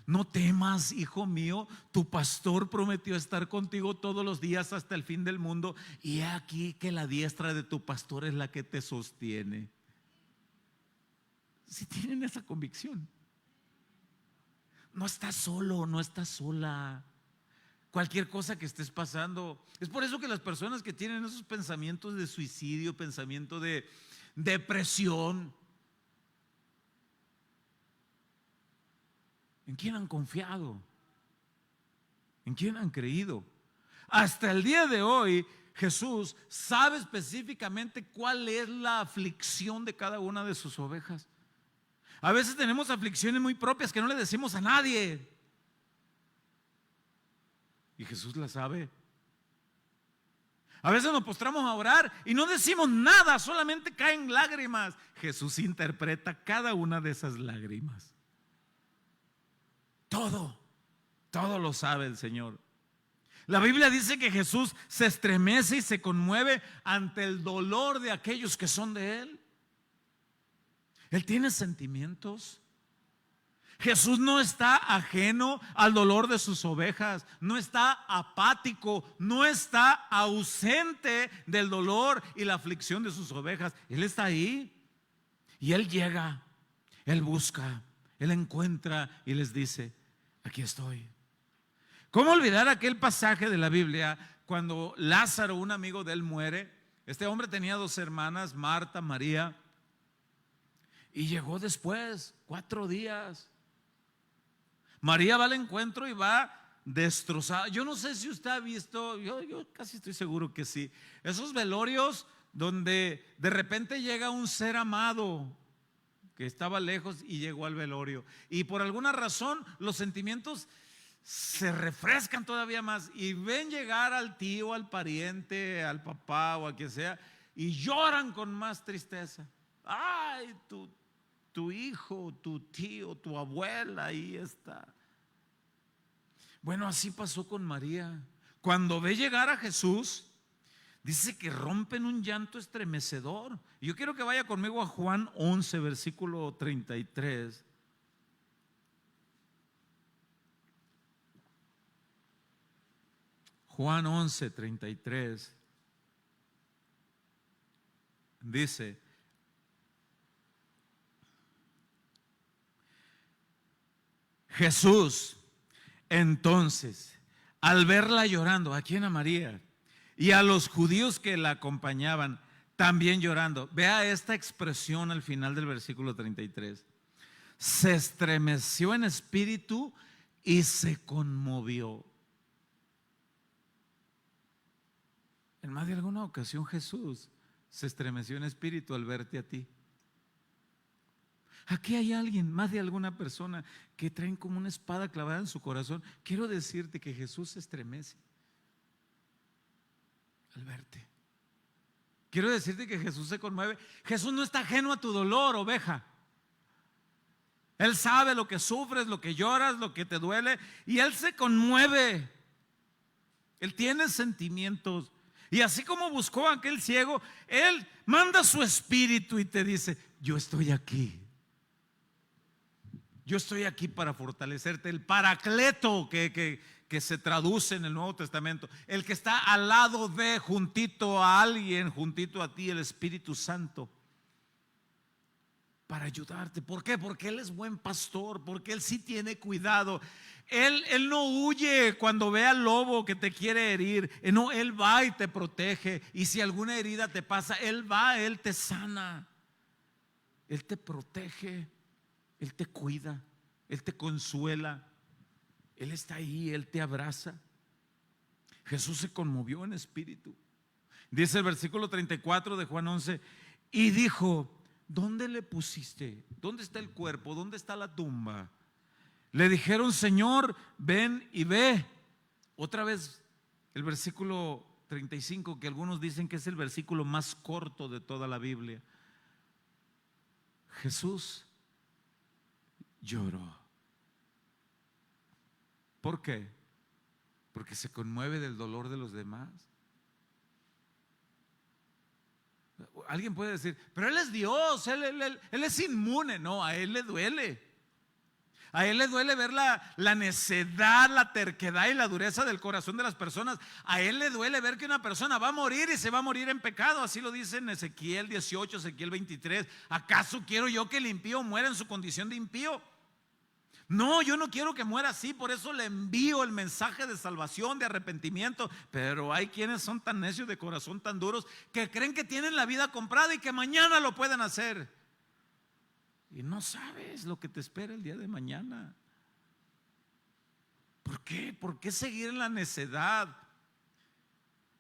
No temas, hijo mío, tu pastor prometió estar contigo todos los días hasta el fin del mundo, y he aquí que la diestra de tu pastor es la que te sostiene. Si tienen esa convicción, no estás solo, no estás sola. Cualquier cosa que estés pasando, es por eso que las personas que tienen esos pensamientos de suicidio, pensamiento de depresión, ¿en quién han confiado? ¿En quién han creído? Hasta el día de hoy Jesús sabe específicamente cuál es la aflicción de cada una de sus ovejas. A veces tenemos aflicciones muy propias que no le decimos a nadie, y Jesús la sabe. A veces nos postramos a orar y no decimos nada, solamente caen lágrimas. Jesús interpreta cada una de esas lágrimas. Todo lo sabe el Señor. La Biblia dice que Jesús se estremece y se conmueve ante el dolor de aquellos que son de Él. Él tiene sentimientos. Jesús no está ajeno al dolor de sus ovejas, no está apático, no está ausente del dolor y la aflicción de sus ovejas. Él está ahí y Él llega, Él busca, Él encuentra y les dice: aquí estoy. ¿Cómo olvidar aquel pasaje de la Biblia cuando Lázaro, un amigo de él, muere? Este hombre tenía 2 hermanas, Marta, María, y llegó después, 4 días. María va al encuentro y va destrozada. Yo no sé si usted ha visto, yo casi estoy seguro que sí, esos velorios donde de repente llega un ser amado que estaba lejos y llegó al velorio, y por alguna razón los sentimientos se refrescan todavía más y ven llegar al tío, al pariente, al papá o a quien sea, y lloran con más tristeza. Ay, tu hijo, tu tío, tu abuela, ahí está. Bueno, así pasó con María. Cuando ve llegar a Jesús, dice que rompen un llanto estremecedor. Yo quiero que vaya conmigo a Juan 11, versículo 33. Juan 11, 33. Dice: Jesús entonces, al verla llorando, ¿a quién? A María, y a los judíos que la acompañaban también llorando. Vea esta expresión al final del versículo 33. Se estremeció en espíritu y se conmovió. En más de alguna ocasión Jesús se estremeció en espíritu al verte a ti. Aquí hay alguien, más de alguna persona, que traen como una espada clavada en su corazón. Quiero decirte que Jesús se estremece al verte. Quiero decirte que Jesús se conmueve. Jesús no está ajeno a tu dolor, oveja. Él sabe lo que sufres, lo que lloras, lo que te duele, y Él se conmueve. Él tiene sentimientos. Y así como buscó a aquel ciego, Él manda su espíritu y te dice: yo estoy aquí. Yo estoy aquí para fortalecerte. El paracleto que se traduce en el Nuevo Testamento, el que está al lado de, juntito a alguien, juntito a ti, el Espíritu Santo, para ayudarte. ¿Por qué? Porque Él es buen pastor, porque Él sí tiene cuidado. Él no huye cuando ve al lobo que te quiere herir. No, Él va y te protege. Y si alguna herida te pasa, Él va, Él te sana, Él te protege, Él te cuida, Él te consuela, Él está ahí, Él te abraza. Jesús se conmovió en espíritu. Dice el versículo 34 de Juan 11: y dijo: ¿dónde le pusiste? ¿Dónde está el cuerpo? ¿Dónde está la tumba? Le dijeron: Señor, ven y ve. Otra vez el versículo 35, que algunos dicen que es el versículo más corto de toda la Biblia. Jesús lloró. ¿Por qué? Porque se conmueve del dolor de los demás. Alguien puede decir: pero Él es Dios, Él es inmune. No, a Él le duele. A Él le duele ver la necedad, la terquedad y la dureza del corazón de las personas. A Él le duele ver que una persona va a morir y se va a morir en pecado. Así lo dice en Ezequiel 18, Ezequiel 23. ¿Acaso quiero yo que el impío muera en su condición de impío? No, yo no quiero que muera así. Por eso le envío el mensaje de salvación, de arrepentimiento. Pero hay quienes son tan necios de corazón, tan duros, que creen que tienen la vida comprada y que mañana lo pueden hacer. Y no sabes lo que te espera el día de mañana. ¿Por qué? ¿Por qué seguir en la necedad?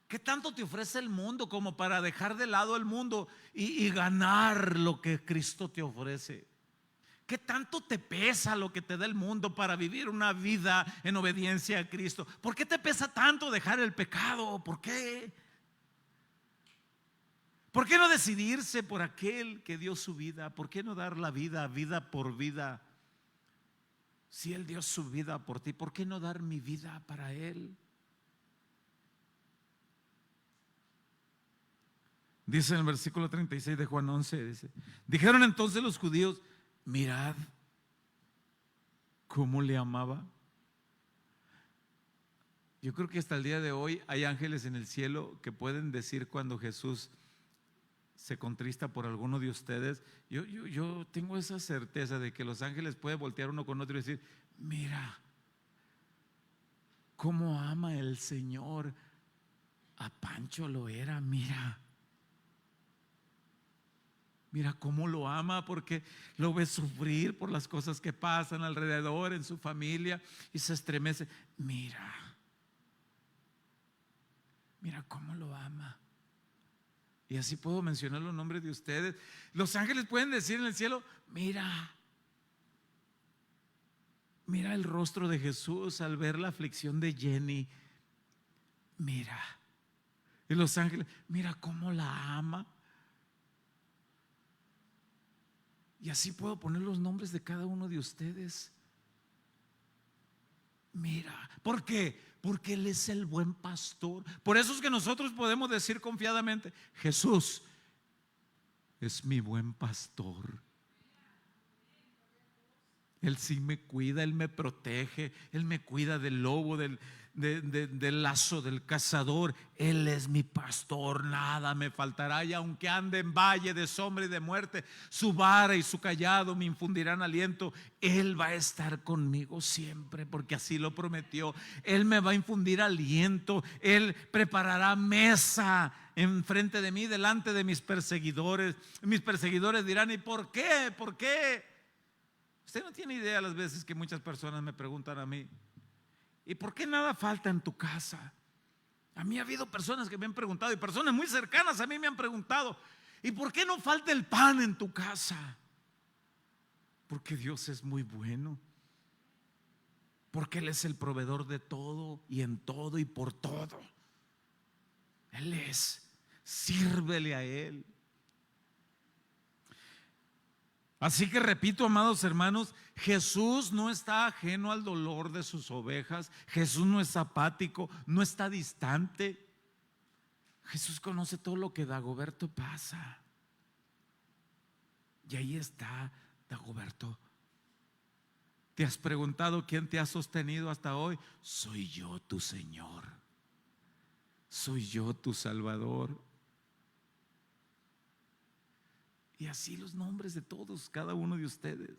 ¿Qué tanto te ofrece el mundo como para dejar de lado el mundo y ganar lo que Cristo te ofrece? ¿Qué tanto te pesa lo que te da el mundo para vivir una vida en obediencia a Cristo? ¿Por qué te pesa tanto dejar el pecado? ¿Por qué? ¿Por qué no decidirse por aquel que dio su vida? ¿Por qué no dar la vida, vida por vida? Si Él dio su vida por ti, ¿por qué no dar mi vida para Él? Dice en el versículo 36 de Juan 11, dice: dijeron entonces los judíos: mirad cómo le amaba. Yo creo que hasta el día de hoy hay ángeles en el cielo que pueden decir, cuando Jesús se contrista por alguno de ustedes, yo tengo esa certeza de que los ángeles pueden voltear uno con otro y decir: mira cómo ama el Señor a Pancho Loera, mira cómo lo ama, porque lo ve sufrir por las cosas que pasan alrededor en su familia y se estremece. Mira cómo lo ama. Y así puedo mencionar los nombres de ustedes. Los ángeles pueden decir en el cielo: mira el rostro de Jesús al ver la aflicción de Jenny. Mira. Y los ángeles: mira cómo la ama. Y así puedo poner los nombres de cada uno de ustedes. Mira, ¿por qué? Porque Él es el buen pastor. Por eso es que nosotros podemos decir confiadamente: Jesús es mi buen pastor. Él sí me cuida, Él me protege, Él me cuida del lobo, del lazo del cazador. Él es mi pastor, nada me faltará. Y aunque ande en valle de sombra y de muerte, su vara y su callado me infundirán aliento. Él va a estar conmigo siempre, porque así lo prometió. Él me va a infundir aliento. Él preparará mesa enfrente de mí, delante de mis perseguidores. Mis perseguidores dirán: ¿y por qué? ¿Por qué? Usted no tiene idea las veces que muchas personas me preguntan a mí: ¿y por qué nada falta en tu casa? A mí ha habido personas que me han preguntado, y personas muy cercanas a mí me han preguntado: ¿y por qué no falta el pan en tu casa? Porque Dios es muy bueno, porque Él es el proveedor de todo y en todo y por todo. Él es, sírvele a Él. Así que repito, amados hermanos, Jesús no está ajeno al dolor de sus ovejas. Jesús no es apático, no está distante. Jesús conoce todo lo que Dagoberto pasa. Y ahí está Dagoberto. ¿Te has preguntado quién te ha sostenido hasta hoy? Soy yo, tu Señor. Soy yo, tu Salvador. Y así los nombres de todos, cada uno de ustedes.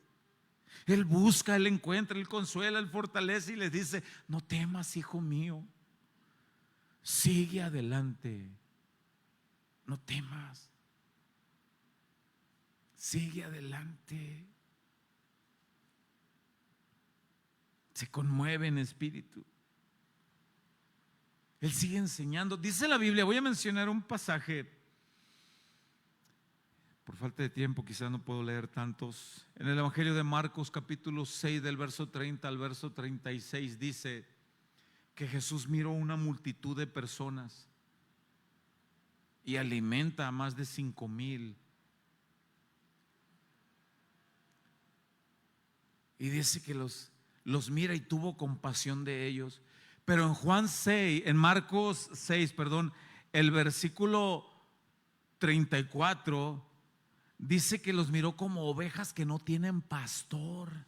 Él busca, Él encuentra, Él consuela, Él fortalece y les dice: no temas, hijo mío, sigue adelante, no temas, sigue adelante. Se conmueve en espíritu. Él sigue enseñando. Dice la Biblia, voy a mencionar un pasaje. Por falta de tiempo quizás no puedo leer tantos. En el Evangelio de Marcos capítulo 6 del verso 30 al verso 36 dice que Jesús miró una multitud de personas y alimenta a más de 5,000. Y dice que los mira y tuvo compasión de ellos. Pero en Marcos 6, el versículo 34 dice que los miró como ovejas que no tienen pastor.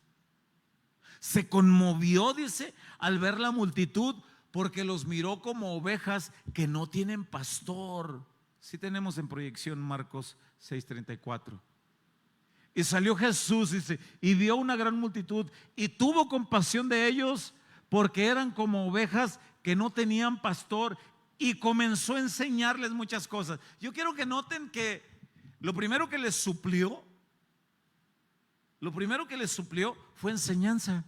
Se conmovió, dice, al ver la multitud, porque los miró como ovejas que no tienen pastor. Sí tenemos en proyección Marcos 6:34. Y salió Jesús, dice, y vio una gran multitud y tuvo compasión de ellos, porque eran como ovejas que no tenían pastor, y comenzó a enseñarles muchas cosas. Yo quiero que noten que lo primero que les suplió fue enseñanza.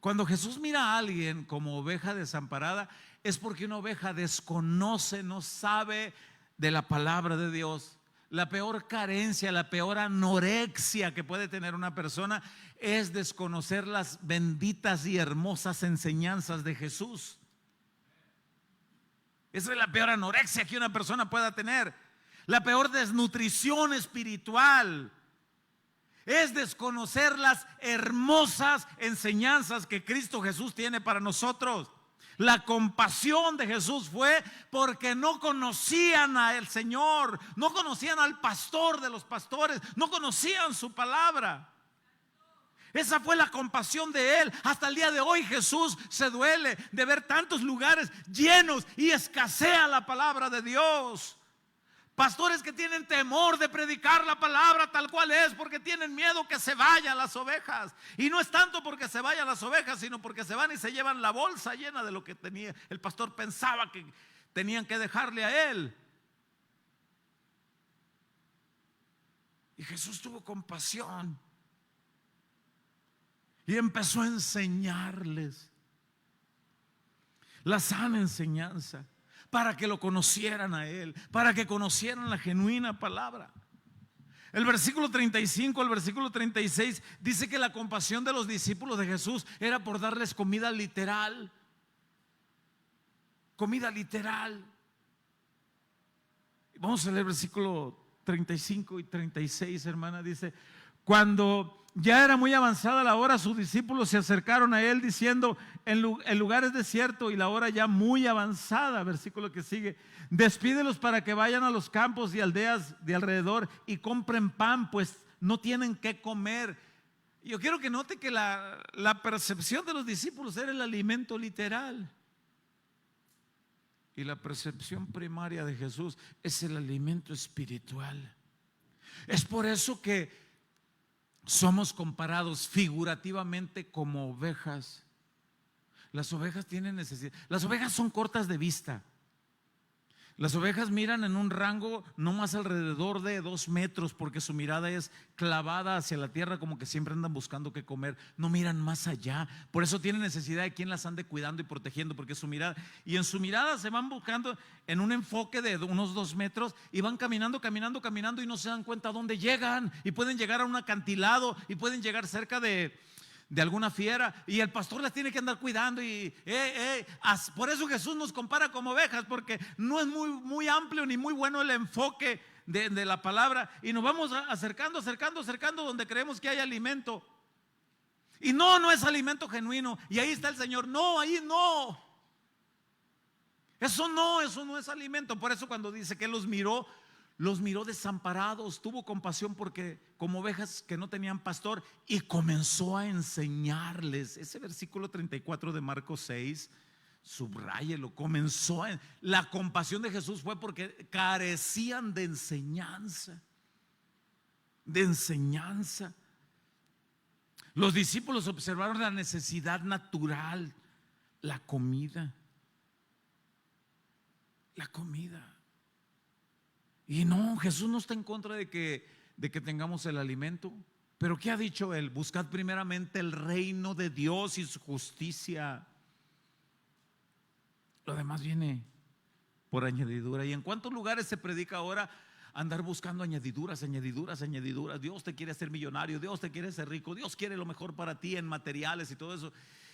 Cuando Jesús mira a alguien como oveja desamparada, es porque una oveja desconoce, no sabe de la palabra de Dios. La peor carencia, la peor anorexia que puede tener una persona es desconocer las benditas y hermosas enseñanzas de Jesús. Esa es la peor anorexia que una persona pueda tener. La peor desnutrición espiritual es desconocer las hermosas enseñanzas que Cristo Jesús tiene para nosotros. La compasión de Jesús fue porque no conocían al Señor, no conocían al pastor de los pastores, no conocían su palabra. Esa fue la compasión de Él. Hasta el día de hoy Jesús se duele de ver tantos lugares llenos y escasea la palabra de Dios. Pastores que tienen temor de predicar la palabra tal cual es, porque tienen miedo que se vayan las ovejas. Y no es tanto porque se vayan las ovejas, sino porque se van y se llevan la bolsa llena de lo que tenía. El pastor pensaba que tenían que dejarle a él. Y Jesús tuvo compasión y empezó a enseñarles la sana enseñanza, para que lo conocieran a Él, para que conocieran la genuina palabra. El versículo 35 al versículo 36 dice que la compasión de los discípulos de Jesús era por darles comida literal. Comida literal. Vamos a leer el versículo 35 y 36, hermana. Dice: cuando ya era muy avanzada la hora, sus discípulos se acercaron a Él diciendo: el lugar es desierto y la hora ya muy avanzada. Versículo que sigue: despídelos para que vayan a los campos y aldeas de alrededor y compren pan, pues no tienen qué comer. Yo quiero que note que la percepción de los discípulos era el alimento literal, y la percepción primaria de Jesús es el alimento espiritual. Es por eso que somos comparados figurativamente como ovejas. Las ovejas tienen necesidad. Las ovejas son cortas de vista. Las ovejas miran en un rango no más alrededor de 2 metros, porque su mirada es clavada hacia la tierra, como que siempre andan buscando qué comer. No miran más allá. Por eso tienen necesidad de quien las ande cuidando y protegiendo, porque su mirada, y en su mirada se van buscando en un enfoque de unos 2 metros, y van caminando y no se dan cuenta a dónde llegan, y pueden llegar a un acantilado y pueden llegar cerca de alguna fiera, y el pastor las tiene que andar cuidando. Por eso Jesús nos compara como ovejas, porque no es muy amplio ni muy bueno el enfoque de la palabra y nos vamos acercando donde creemos que hay alimento. Y no es alimento genuino. Y ahí está el Señor. No, ahí no. Eso no es alimento. Por eso cuando dice que los miró desamparados, tuvo compasión porque como ovejas que no tenían pastor, y comenzó a enseñarles. Ese versículo 34 de Marcos 6, subráyelo. La compasión de Jesús fue porque carecían de enseñanza. Los discípulos observaron la necesidad natural, la comida. Y no, Jesús no está en contra de que tengamos el alimento. Pero ¿qué ha dicho Él? Buscad primeramente el reino de Dios y su justicia. Lo demás viene por añadidura. ¿Y en cuántos lugares se predica ahora andar buscando añadiduras? Dios te quiere hacer millonario, Dios te quiere hacer rico, Dios quiere lo mejor para ti en materiales y todo eso.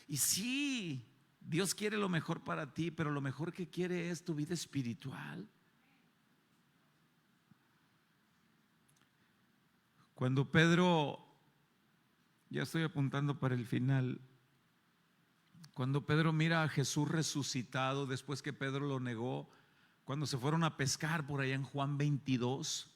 Y sí, Dios quiere lo mejor para ti, pero lo mejor que quiere es tu vida espiritual. Cuando Pedro, ya estoy apuntando para el final, cuando Pedro mira a Jesús resucitado después que Pedro lo negó, cuando se fueron a pescar por allá en Juan 22,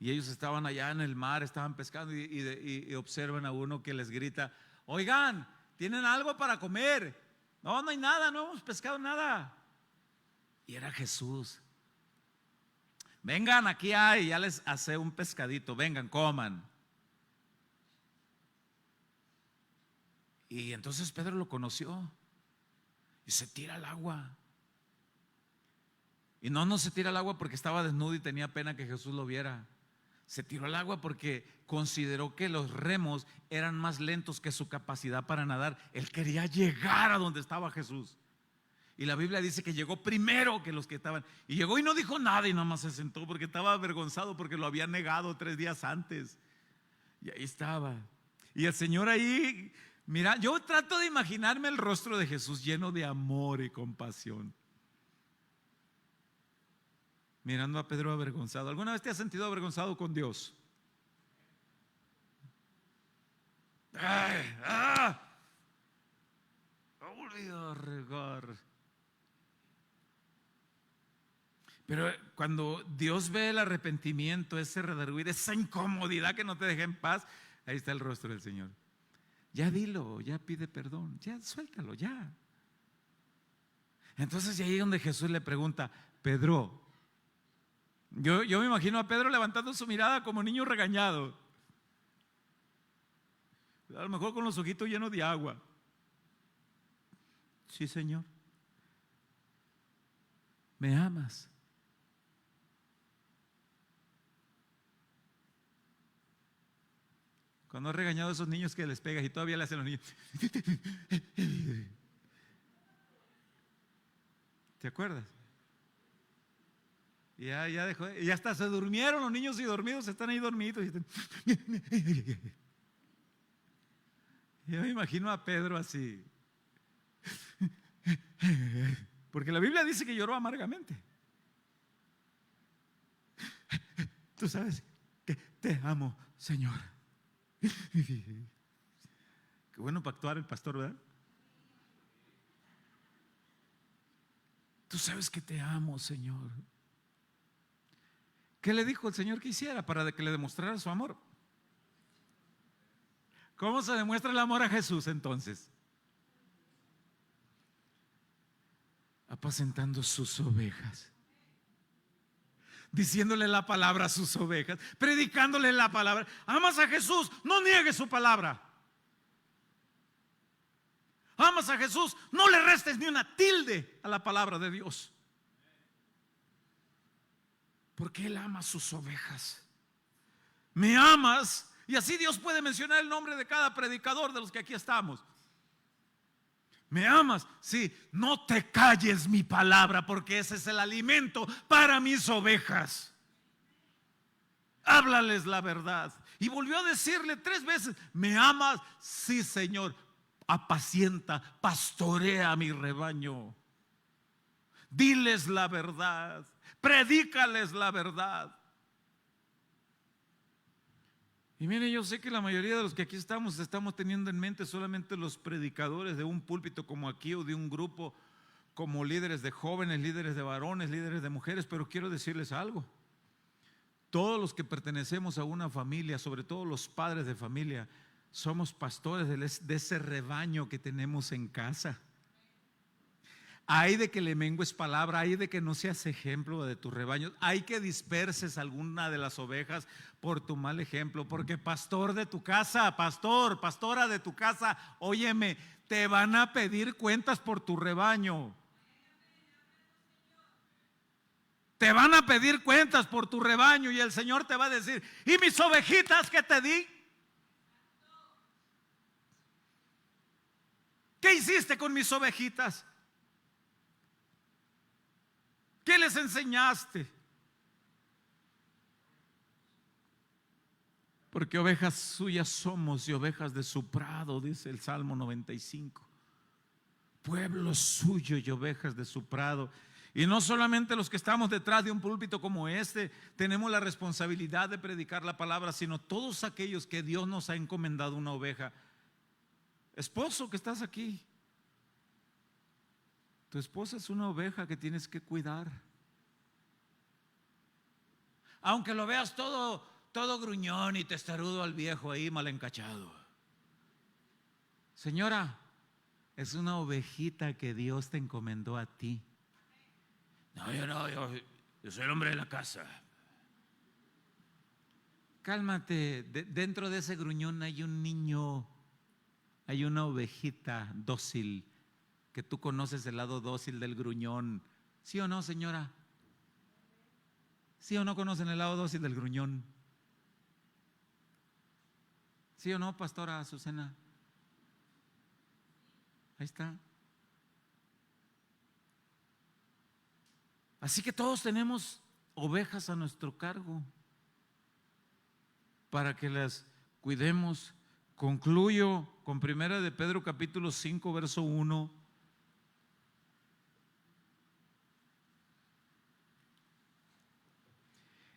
y ellos estaban allá en el mar, estaban pescando y observan a uno que les grita: oigan, ¿tienen algo para comer? No hay nada, no hemos pescado nada. Y era Jesús. Vengan, aquí hay, ya les hace un pescadito, vengan, coman. Y entonces Pedro lo conoció y se tira al agua. Y no se tira al agua porque estaba desnudo y tenía pena que Jesús lo viera. Se tiró al agua porque consideró que los remos eran más lentos que su capacidad para nadar. Él quería llegar a donde estaba Jesús. Y la Biblia dice que llegó primero que los que estaban. Y llegó y no dijo nada y nada más se sentó porque estaba avergonzado porque lo había negado 3 días antes. Y ahí estaba. Y el Señor ahí, mira, yo trato de imaginarme el rostro de Jesús lleno de amor y compasión, mirando a Pedro avergonzado. ¿Alguna vez te has sentido avergonzado con Dios? Voy a regar. Pero cuando Dios ve el arrepentimiento, ese redarguir, esa incomodidad que no te deja en paz, ahí está el rostro del Señor. Ya dilo, ya pide perdón, ya suéltalo, ya. Entonces ahí es donde Jesús le pregunta: Pedro, yo me imagino a Pedro levantando su mirada como niño regañado, a lo mejor con los ojitos llenos de agua. Sí, Señor. ¿Me amas? Cuando has regañado a esos niños que les pegas y todavía le hacen a los niños. ¿Te acuerdas? Y ya dejó, y hasta se durmieron los niños y dormidos, están ahí dormidos. Yo me imagino a Pedro así. Porque la Biblia dice que lloró amargamente. Tú sabes que te amo, Señor. Qué bueno para actuar el pastor, ¿verdad? Tú sabes que te amo, Señor. ¿Qué le dijo el Señor que hiciera para que le demostrara su amor? ¿Cómo se demuestra el amor a Jesús entonces? Apacentando sus ovejas, diciéndole la palabra a sus ovejas, predicándole la palabra. Amas a Jesús, no niegues su palabra. Amas a Jesús, no le restes ni una tilde a la palabra de Dios, porque Él ama a sus ovejas. Me amas. Y así Dios puede mencionar el nombre de cada predicador de los que aquí estamos. ¿Me amas? Sí. No te calles mi palabra, porque ese es el alimento para mis ovejas. Háblales la verdad. Y volvió a decirle 3 veces: ¿me amas? Sí, Señor. Apacienta, pastorea mi rebaño. diles la verdad, predícales la verdad. Y miren, yo sé que la mayoría de los que aquí estamos teniendo en mente solamente los predicadores de un púlpito como aquí, o de un grupo como líderes de jóvenes, líderes de varones, líderes de mujeres, pero quiero decirles algo. Todos los que pertenecemos a una familia, sobre todo los padres de familia, somos pastores de ese rebaño que tenemos en casa. Hay de que le mengues palabra, hay de que no seas ejemplo de tus rebaños, hay que disperses alguna de las ovejas por tu mal ejemplo, porque pastor de tu casa, pastora de tu casa, óyeme, te van a pedir cuentas por tu rebaño. Te van a pedir cuentas por tu rebaño y el Señor te va a decir: ¿y mis ovejitas que te di? ¿Qué hiciste con mis ovejitas? ¿Qué les enseñaste? Porque ovejas suyas somos y ovejas de su prado, dice el Salmo 95. Pueblo suyo y ovejas de su prado. Y no solamente los que estamos detrás de un púlpito como este tenemos la responsabilidad de predicar la palabra, sino todos aquellos que Dios nos ha encomendado una oveja. Esposo que estás aquí, tu esposa es una oveja que tienes que cuidar. Aunque lo veas todo gruñón y testarudo al viejo ahí mal encachado. Señora, es una ovejita que Dios te encomendó a ti. No, yo soy el hombre de la casa. Cálmate, dentro de ese gruñón hay un niño, hay una ovejita dócil, que tú conoces el lado dócil del gruñón. ¿Sí o no, señora? ¿Sí o no conocen el lado dócil del gruñón? ¿Sí o no, pastora Azucena? Ahí está. Así que todos tenemos ovejas a nuestro cargo para que las cuidemos. Concluyo con 1 de Pedro capítulo 5 verso 1.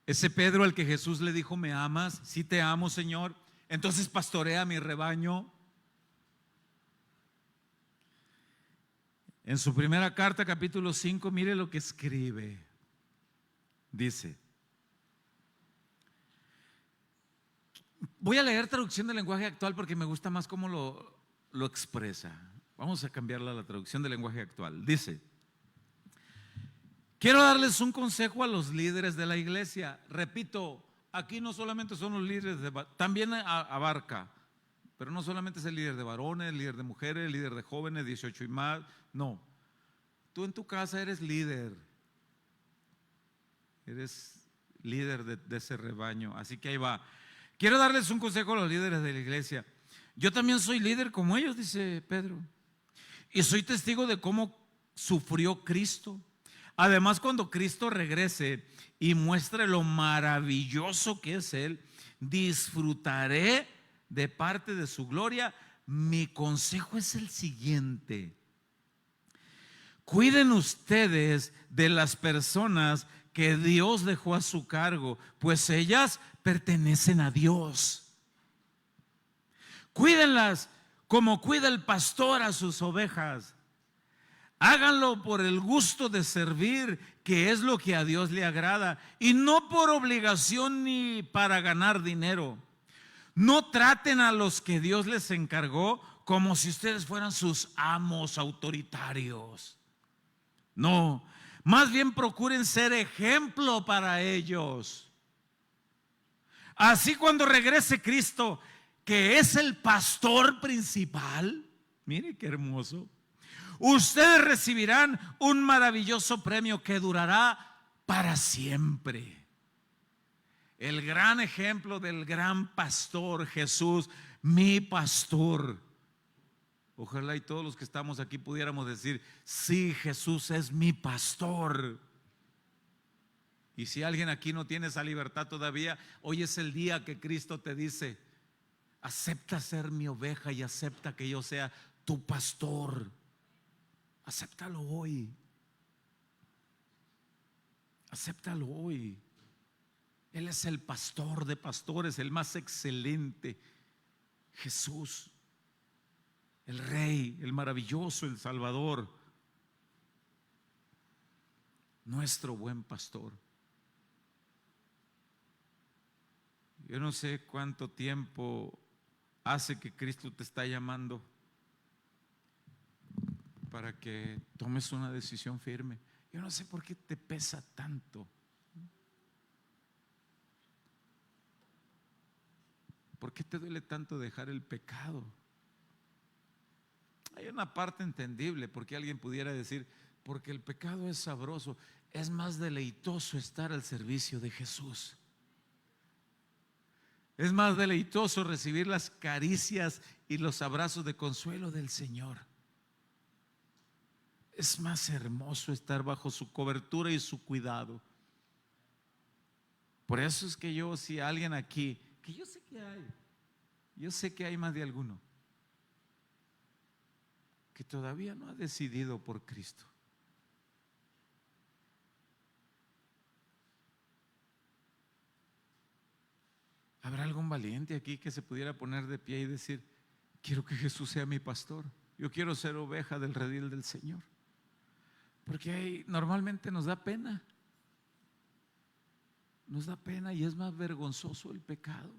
Ese Pedro al que Jesús le dijo: ¿me amas? Sí te amo, Señor. Entonces pastorea mi rebaño. En su primera carta, capítulo 5, mire lo que escribe. Dice, voy a leer traducción del lenguaje actual porque me gusta más cómo lo expresa. Vamos a cambiarla a la traducción del lenguaje actual. Dice: quiero darles un consejo a los líderes de la iglesia. Repito, aquí no solamente son los líderes, también abarca, pero no solamente es el líder de varones, el líder de mujeres, el líder de jóvenes, 18 y más. No, tú en tu casa eres líder de ese rebaño. Así que ahí va. Quiero darles un consejo a los líderes de la iglesia. Yo también soy líder como ellos, dice Pedro, y soy testigo de cómo sufrió Cristo. Además, cuando Cristo regrese y muestre lo maravilloso que es Él, disfrutaré de parte de su gloria. Mi consejo es el siguiente: cuiden ustedes de las personas que Dios dejó a su cargo, pues ellas pertenecen a Dios. Cuídenlas como cuida el pastor a sus ovejas. Háganlo por el gusto de servir, que es lo que a Dios le agrada, y no por obligación ni para ganar dinero. No traten a los que Dios les encargó como si ustedes fueran sus amos autoritarios. No, más bien procuren ser ejemplo para ellos. Así cuando regrese Cristo, que es el pastor principal, mire qué hermoso, ustedes recibirán un maravilloso premio que durará para siempre. El gran ejemplo del gran pastor Jesús, mi pastor. Ojalá y todos los que estamos aquí pudiéramos decir: sí, Jesús es mi pastor. Y si alguien aquí no tiene esa libertad todavía, hoy es el día que Cristo te dice: acepta ser mi oveja y acepta que yo sea tu pastor. Acéptalo hoy. Acéptalo hoy. Él es el pastor de pastores, el más excelente. Jesús, el Rey, el maravilloso, el Salvador, nuestro buen pastor. Yo no sé cuánto tiempo hace que Cristo te está llamando para que tomes una decisión firme. Yo no sé por qué te pesa tanto. ¿Por qué te duele tanto dejar el pecado? Hay una parte entendible, porque alguien pudiera decir, porque el pecado es sabroso, es más deleitoso estar al servicio de Jesús. Es más deleitoso recibir las caricias y los abrazos de consuelo del Señor. Es más hermoso estar bajo su cobertura y su cuidado. Por eso es que yo, si alguien aquí, que yo sé que hay más de alguno que todavía no ha decidido por Cristo. ¿Habrá algún valiente aquí que se pudiera poner de pie y decir, quiero que Jesús sea mi pastor? Yo quiero ser oveja del redil del Señor. Porque normalmente nos da pena. Nos da pena y es más vergonzoso el pecado.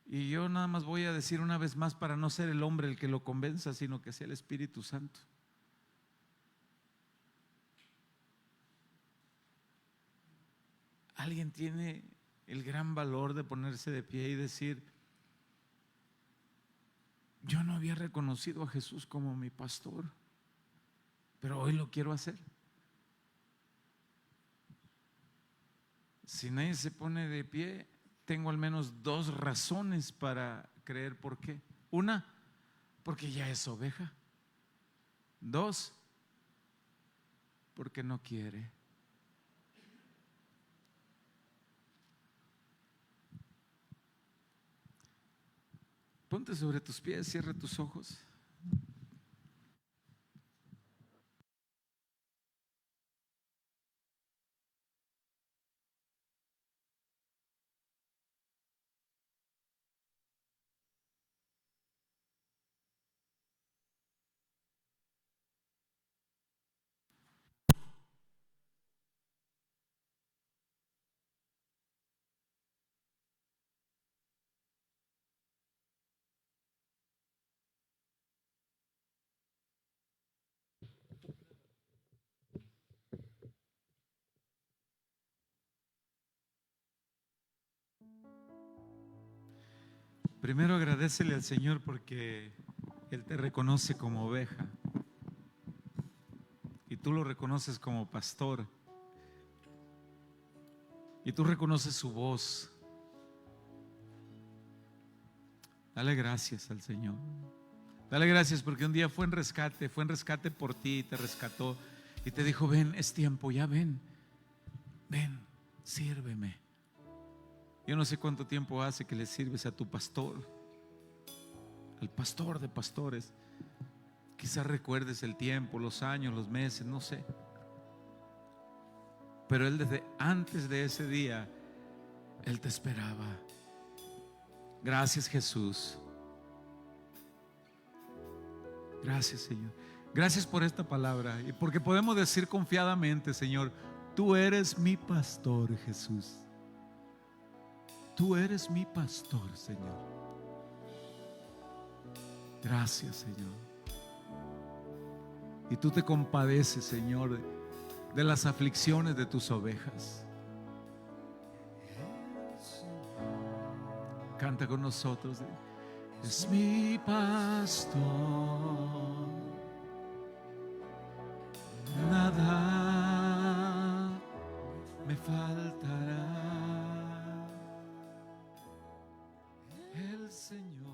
Y yo nada más voy a decir una vez más, para no ser el hombre el que lo convenza, sino que sea el Espíritu Santo. Alguien tiene el gran valor de ponerse de pie y decir, yo no había reconocido a Jesús como mi pastor, pero hoy lo quiero hacer. Si nadie se pone de pie, tengo al menos dos razones para creer por qué. Una, porque ya es oveja. Dos, porque no quiere. Ponte sobre tus pies, cierra tus ojos. Primero agradécele al Señor porque Él te reconoce como oveja y tú lo reconoces como pastor y tú reconoces su voz. Dale gracias al Señor. Dale gracias porque un día fue en rescate por ti, te rescató y te dijo, ven, es tiempo, ya ven, sírveme. Yo no sé cuánto tiempo hace que le sirves a tu pastor, al pastor de pastores. Quizás recuerdes el tiempo, los años, los meses, no sé. Pero Él desde antes de ese día, Él te esperaba. Gracias, Jesús. Gracias, Señor. Gracias por esta palabra y porque podemos decir confiadamente, Señor, tú eres mi pastor, Jesús. Tú eres mi pastor, Señor. Gracias, Señor. Y tú te compadeces, Señor, de las aflicciones de tus ovejas. Canta con nosotros. Es mi pastor, nada me faltará. El Señor